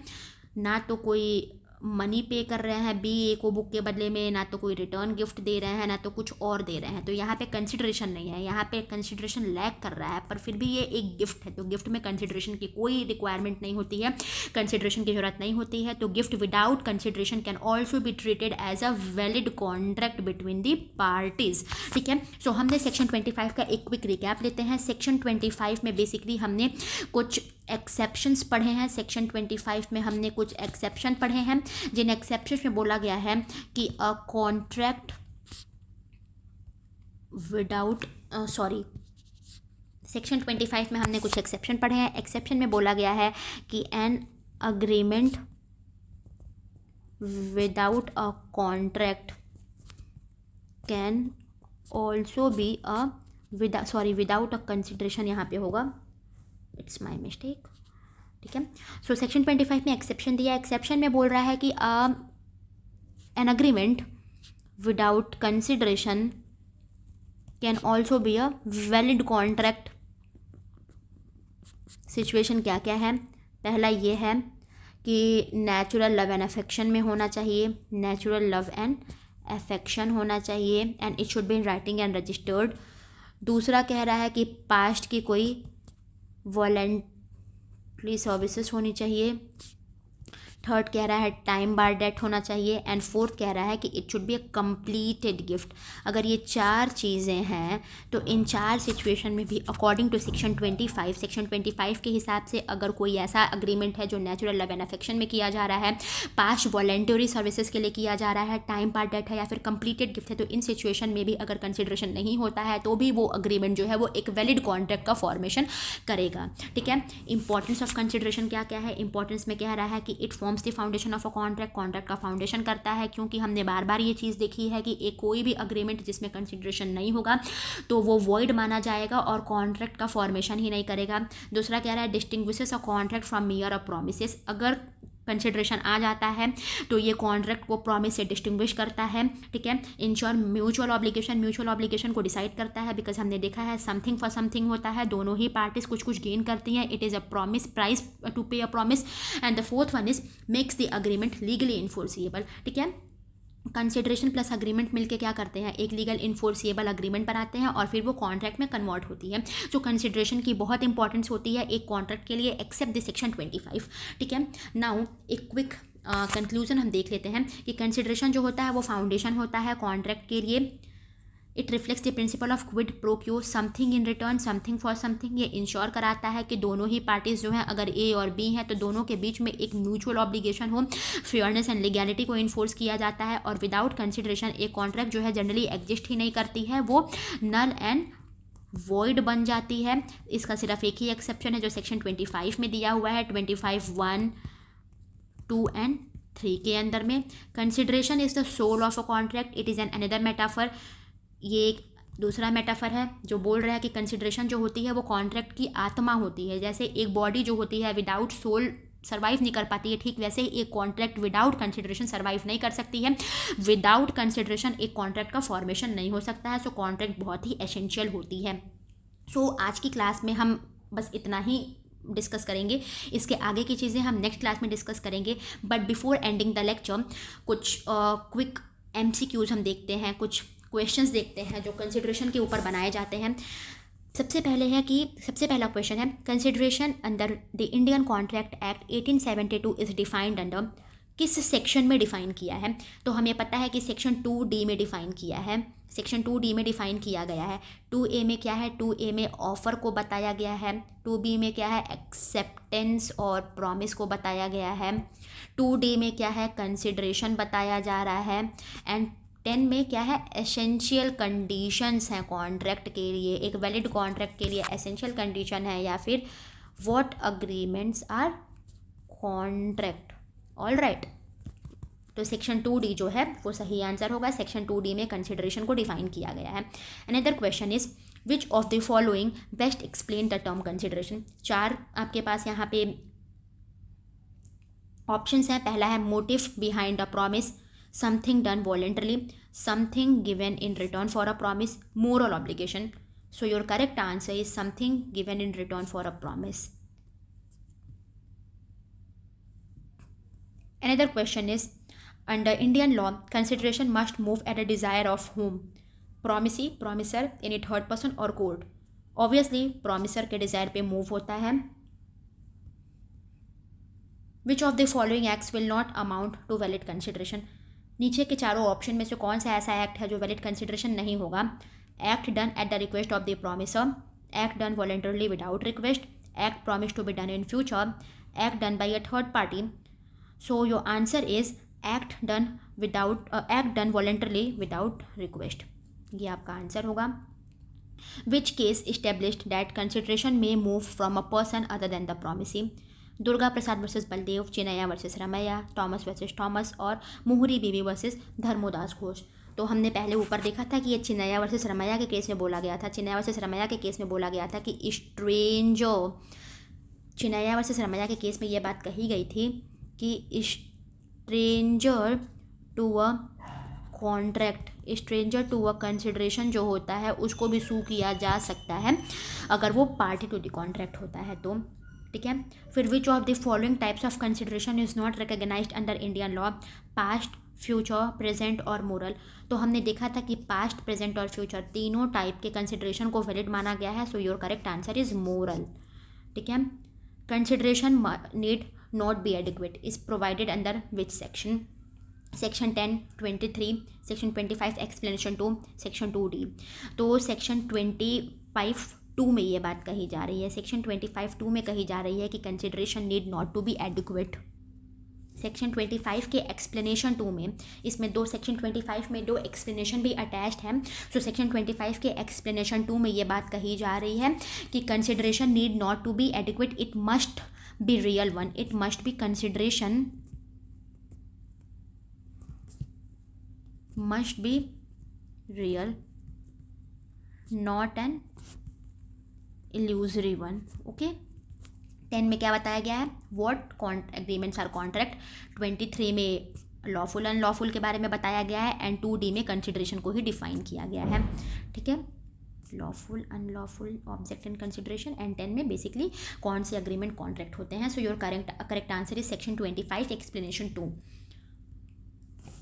ना तो कोई मनी पे कर रहे हैं बी ए को बुक के बदले में, ना तो कोई रिटर्न गिफ्ट दे रहे हैं, ना तो कुछ और दे रहे हैं। तो यहाँ पे कंसिडरेशन नहीं है, यहाँ पे कंसिडरेशन लैक कर रहा है, पर फिर भी ये एक गिफ्ट है, तो गिफ्ट में कंसिडरेशन की कोई रिक्वायरमेंट नहीं होती है, कंसिडरेशन की जरूरत नहीं होती है। तो gift without consideration can also be treated as a valid contract between the parties, ठीक है। सो हमने सेक्शन 25 का एक क्विक रिकैप लेते हैं। सेक्शन 25 में बेसिकली हमने कुछ एक्सेप्शंस पढ़े हैं, सेक्शन 25 में हमने कुछ एक्सेप्शन पढ़े हैं, जिन एक्सेप्शंस में बोला गया है कि अ कॉन्ट्रैक्ट विदाउट सेक्शन 25 में हमने कुछ एक्सेप्शन पढ़े हैं। एक्सेप्शन में बोला गया है कि an agreement without a contract can also be without a consideration, यहाँ पे होगा, इट्स माई मिस्टेक, ठीक है। सो सेक्शन 25 में एक्सेप्शन दिया, एक्सेप्शन में बोल रहा है कि an agreement without consideration can also B a valid contract. Situation क्या क्या है, पहला ये है कि नेचुरल लव एंड अफेक्शन में होना चाहिए, नेचुरल लव एंड अफेक्शन होना चाहिए and it should be in writing and registered. दूसरा कह रहा है कि पास्ट की कोई वॉलेंटरी सर्विसेज होनी चाहिए। थर्ड कह रहा है टाइम बार डेट होना चाहिए, एंड फोर्थ कह रहा है कि it should be a completed gift. अगर ये चार चीज़ें हैं तो इन चार सिचुएशन में भी अकॉर्डिंग टू सेक्शन 25 के हिसाब से अगर कोई ऐसा अग्रीमेंट है जो नेचुरल लव एंड अफेक्शन में किया जा रहा है, पास्ट वॉलेंटरी सर्विसेज के लिए किया जा रहा है, टाइम बार डेट है या फिर कंप्लीटेड गिफ्ट है, तो इन सिचुएशन में भी अगर कंसिडरेशन नहीं होता है तो भी वो अग्रीमेंट जो है वो एक वैलिड कॉन्ट्रैक्ट का फॉर्मेशन करेगा। ठीक है, इंपॉर्टेंस ऑफ कंसिडरेशन क्या क्या है? इंपॉर्टेंस में कह रहा है कि it forms the foundation of a contract, contract का फाउंडेशन करता है, क्योंकि हमने बार बार ये चीज़ देखी है कि एक कोई भी अग्रीमेंट जिसमें कंसिडरेशन नहीं होगा तो वो वॉइड माना जाएगा और कॉन्ट्रैक्ट का फॉर्मेशन ही नहीं करेगा। दूसरा कह रहा है distinguishes a contract from मियर a promises. अगर कंसिडरेशन आ जाता है तो ये कॉन्ट्रैक्ट को प्रॉमिस से डिस्टिंग्विश करता है। ठीक है, इंश्योर म्यूचुअल ऑब्लिगेशन को डिसाइड करता है, बिकॉज हमने देखा है समथिंग फॉर समथिंग होता है, दोनों ही पार्टीज कुछ कुछ गेन करती हैं। It is a promise, price to pay a promise. And the fourth one is makes the agreement legally enforceable. ठीक है, कंसिडरेशन प्लस अग्रीमेंट मिलके क्या करते हैं? एक लीगल इन्फोर्सिएबल अग्रीमेंट बनाते हैं और फिर वो कॉन्ट्रैक्ट में कन्वर्ट होती है। तो कंसिडरेशन की बहुत इंपॉर्टेंस होती है एक कॉन्ट्रैक्ट के लिए, एक्सेप्ट द सेक्शन 25। ठीक है, नाउ एक क्विक कंक्लूजन हम देख लेते हैं कि कंसिडरेशन जो होता है वो फाउंडेशन होता है कॉन्ट्रैक्ट के लिए। It reflects the principle of quid pro क्यो, something in return something for something. ये इंश्योर कराता है कि दोनों ही पार्टीज जो हैं, अगर ए और बी हैं तो दोनों के बीच में एक म्यूचुअल ऑब्लिगेशन हो, फेयरनेस एंड लीगैलिटी को इन्फोर्स किया जाता है। और विदाउट कंसिडरेशन एक कॉन्ट्रैक्ट जो है जनरली एग्जिस्ट ही नहीं करती है, वो नल एंड वॉइड बन जाती है। इसका सिर्फ एक ही एक्सेप्शन है जो सेक्शन 25 में दिया हुआ है, 25(1), 2 एंड 3 के अंदर में। Consideration is the soul of a contract, it is an another metaphor. ये एक दूसरा मेटाफर है जो बोल रहा है कि कंसिडरेशन जो होती है वो कॉन्ट्रैक्ट की आत्मा होती है। जैसे एक बॉडी जो होती है विदाउट सोल सर्वाइव नहीं कर पाती है, ठीक वैसे ही एक कॉन्ट्रैक्ट विदाउट कंसिडरेशन सर्वाइव नहीं कर सकती है। विदाउट कंसिडरेशन एक कॉन्ट्रैक्ट का फॉर्मेशन नहीं हो सकता है। सो कॉन्ट्रैक्ट बहुत ही एसेंशियल होती है। सो आज की क्लास में हम बस इतना ही डिस्कस करेंगे, इसके आगे की चीज़ें हम नेक्स्ट क्लास में डिस्कस करेंगे। But before ending the lecture कुछ क्विक MCQs हम देखते हैं, कुछ क्वेश्चंस देखते हैं जो कंसिडरेशन के ऊपर बनाए जाते हैं। सबसे पहला क्वेश्चन है consideration under the Indian contract act 1872 is defined under, किस सेक्शन में डिफाइन किया है? तो हमें पता है कि सेक्शन 2D में डिफाइन किया है, सेक्शन 2D में डिफाइन किया गया है। 2A में क्या है? 2A में ऑफर को बताया गया है। 2B में क्या है? एक्सेप्टेंस और प्रॉमिस को बताया गया है। 2D में क्या है? कंसिडरेशन बताया जा रहा है। एंड 10 में क्या है? एसेंशियल कंडीशंस हैं कॉन्ट्रैक्ट के लिए, एक वैलिड कॉन्ट्रैक्ट के लिए एसेंशियल कंडीशन है, या फिर what agreements are contract. All right, तो सेक्शन 2D जो है वो सही आंसर होगा। सेक्शन 2D में कंसिडरेशन को डिफाइन किया गया है। Another question is which of the following best explain the term consideration. 4 आपके पास यहाँ पे ऑप्शंस हैं। पहला है motive behind a promise, something done voluntarily, something given in return for a promise, moral obligation. So your correct answer is something given in return for a promise. Another question is, under Indian law, consideration must move at a desire of whom? Promisee, promiser, any third person or court? Obviously, promiser के desire पे move होता है। Which of the following acts will not amount to valid consideration? नीचे के चारों option में से कौन सा ऐसा एक्ट है जो वैलिड कंसिडरेशन नहीं होगा? Act done at the request of the promisor, act done voluntarily without request, act promise to be done in future, act done by a third party. So your answer is act done voluntarily without request। ये आपका answer होगा। Which case established that consideration may move from a person other than the promisee? Durga Prasad versus Baldev, Chinnaiya versus Ramaiah, Thomas versus Thomas और मुहुरी बीवी versus Dharmodas Ghosh. तो हमने पहले ऊपर देखा था कि ये चिनैया वर्सेस रमैया के केस में बोला गया था। चिनैया वर्सेस रमैया के केस में बोला गया था कि चिनैया वर्सेस रमैया के केस में ये बात कही गई थी कि stranger to a contract, stranger to a consideration जो होता है उसको भी सू किया जा सकता है अगर वो पार्टी टू द कॉन्ट्रैक्ट होता है तो। ठीक है, फिर which of the following types of consideration is not recognised under Indian law? Past, future, present और मोरल। तो हमने देखा था कि पास्ट, प्रेजेंट और फ्यूचर तीनों टाइप के कंसिडरेशन को वैलिड माना गया है। So your correct answer is moral. ठीक है, consideration need not be adequate is provided under which section? Section 10, 23, section 25 explanation 2, section 2D। तो सेक्शन 25(2) में ये बात कही जा रही है। सेक्शन 25(2) में कही जा रही है कि consideration need not to be adequate. Section 25 के एक्सप्लेनेशन 2 में, इसमें सेक्शन 25 में 2 एक्सप्लेनेशन भी अटैच्ड हैं। सो सेक्शन 25 के एक्सप्लेनेशन 2 में ये बात कही जा रही है कि consideration need not to be adequate, it must be real one, it must be consideration must be real, not an illusory one. Okay, 10 में क्या बताया गया है? what agreements are contract, 23 में लॉफुल अनलॉफुल के बारे में बताया गया है एंड 2D में कंसिडरेशन को ही डिफाइन किया गया है। ठीक है, lawful unlawful object and consideration, and 10 में बेसिकली कौन से अग्रीमेंट कॉन्ट्रैक्ट होते हैं। सो your correct answer is section 25 explanation 2।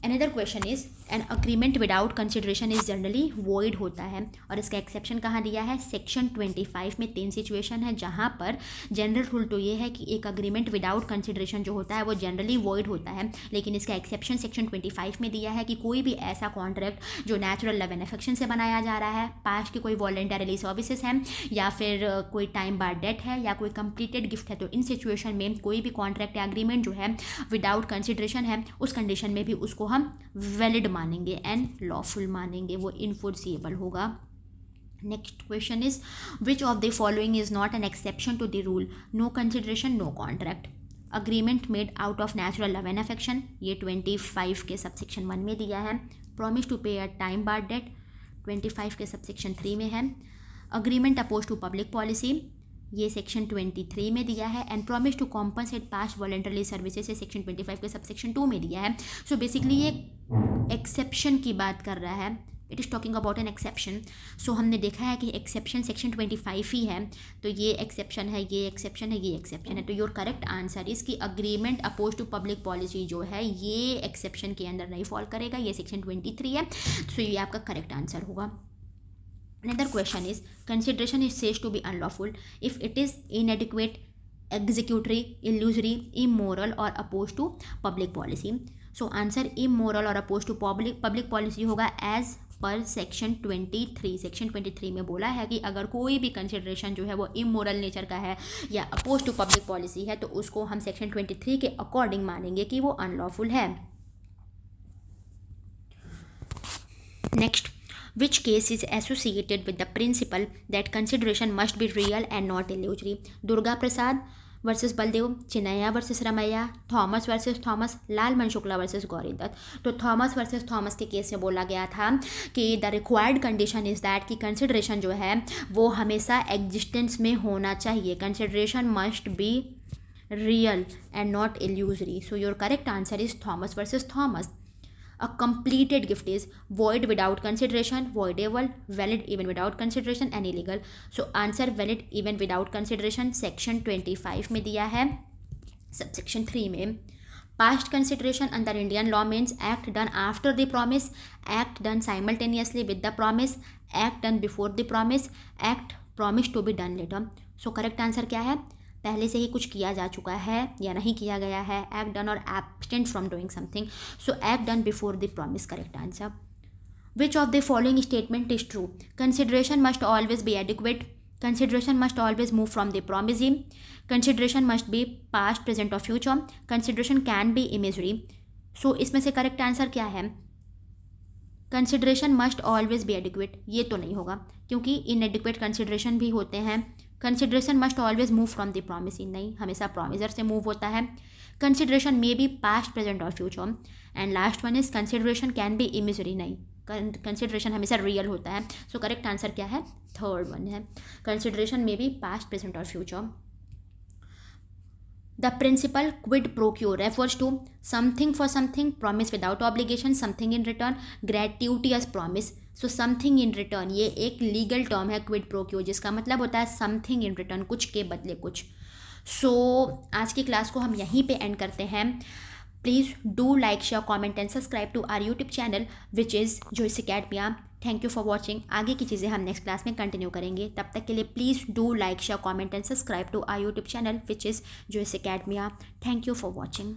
Another question is an agreement without consideration is generally void होता है, और इसका एक्सेप्शन कहाँ दिया है? सेक्शन 25 में 3 सिचुएशन है जहाँ पर जनरल रूल तो ये है कि एक अग्रीमेंट विदाउट कंसिडरेशन जो होता है वो जनरली वॉइड होता है, लेकिन इसका एक्सेप्शन सेक्शन 25 में दिया है कि कोई भी ऐसा कॉन्ट्रैक्ट जो नेचुरल लव एंड अफेक्शन से बनाया जा रहा है, पास्ट की कोई वॉलंटरीली सर्विसेज हैं, या फिर कोई टाइम बार डेट है, या कोई कंप्लीटेड गिफ्ट है, तो इन सिचुएशन में कोई भी कॉन्ट्रैक्ट या अग्रीमेंट जो है विदाउट कंसिडरेशन है, उस कंडीशन में भी उसको हम वैलिड मानेंगे एंड लॉफुल मानेंगे, वो इनफोर्सिएबल होगा। Next question is which of the following is not an exception to the rule? No consideration, no contract. Agreement made out of natural love and affection, ये 25 के सबसेक्शन 1 में दिया है। Promise to pay a time barred date 25 के subsection 3 में है। Agreement oppose to public policy, ये section 23 में दिया है। And promise to compensate past voluntary services से सेक्शन 25 के सबसेक्शन 2 में दिया है। सो बेसिकली ये एक्सेप्शन की बात कर रहा है, it is talking about an exception. So हमने देखा है कि एक्सेप्शन सेक्शन 25 ही है, तो ये एक्सेप्शन है, ये एक्सेप्शन है, ये एक्सेप्शन है। तो योर करेक्ट आंसर इज कि agreement oppose to public policy जो है ये एक्सेप्शन के अंदर नहीं फॉल करेगा, ये सेक्शन 23 है। सो ये आपका करेक्ट आंसर होगा। Another question is consideration is said to be unlawful if it is inadequate, executory, illusory, immoral or opposed to public policy. So answer immoral or opposed to public policy होगा as पर section 23। Section 23 में बोला है कि अगर कोई भी consideration जो है वो इमोरल नेचर का है या अपोज टू पब्लिक पॉलिसी है, तो उसको हम सेक्शन 23 के अकॉर्डिंग मानेंगे कि वो अनलॉफुल है। Next, which case is associated with the principle that consideration must be real and not illusory? Durga Prasad versus Baldev, Chinnaiah versus Ramaiah, Thomas versus Thomas, Lalman Shukla versus Gauri Dutt. तो थॉमस वर्सेस थॉमस के केस में बोला गया था कि the required condition is that कि consideration जो है वो हमेशा एग्जिस्टेंस में होना चाहिए, consideration must be real and not illusory. So your correct answer is Thomas versus Thomas. A completed gift is void without consideration, voidable, valid even without consideration and illegal. So answer valid even without consideration section 25 में दिया है। subsection 3 में past consideration under Indian law means act done after the promise, act done simultaneously with the promise, act done before the promise, act promised to be done later. So correct answer क्या है? पहले से ही कुछ किया जा चुका है या नहीं किया गया है, act done or abstained from doing something. So act done before the promise, correct answer. Which of the following statement is true? Consideration must always be adequate, consideration must always move from the promise, consideration must be past present और future, consideration can be imaginary. So इसमें से correct answer क्या है? Consideration must always be adequate, ये तो नहीं होगा क्योंकि इनएडिक्वेट कंसिडरेशन भी होते हैं। Consideration must always move from the promise, नहीं, हमेशा प्रॉमिसर से मूव होता है। Consideration may be past present और future. And last one is consideration can be imaginary, नहीं, कंसिडरेशन हमेशा रियल होता है। सो करेक्ट आंसर क्या है? थर्ड वन है, consideration may be past present और future. The principle quid pro quo refers to something for something, promise without obligation, something in return, gratuitous promise. So something in return ये एक legal term है quid pro quo, जिसका मतलब होता है something in return, कुछ के बदले कुछ। So आज की क्लास को हम यहीं पे एंड करते हैं। Please do like, share, comment and subscribe to our YouTube channel which is JOS Academia. Thank you for watching. आगे की चीज़ें हम नेक्स्ट क्लास में कंटिन्यू करेंगे। तब तक के लिए please do like share comment and subscribe to our YouTube channel which is JOS Academia। Thank you for watching.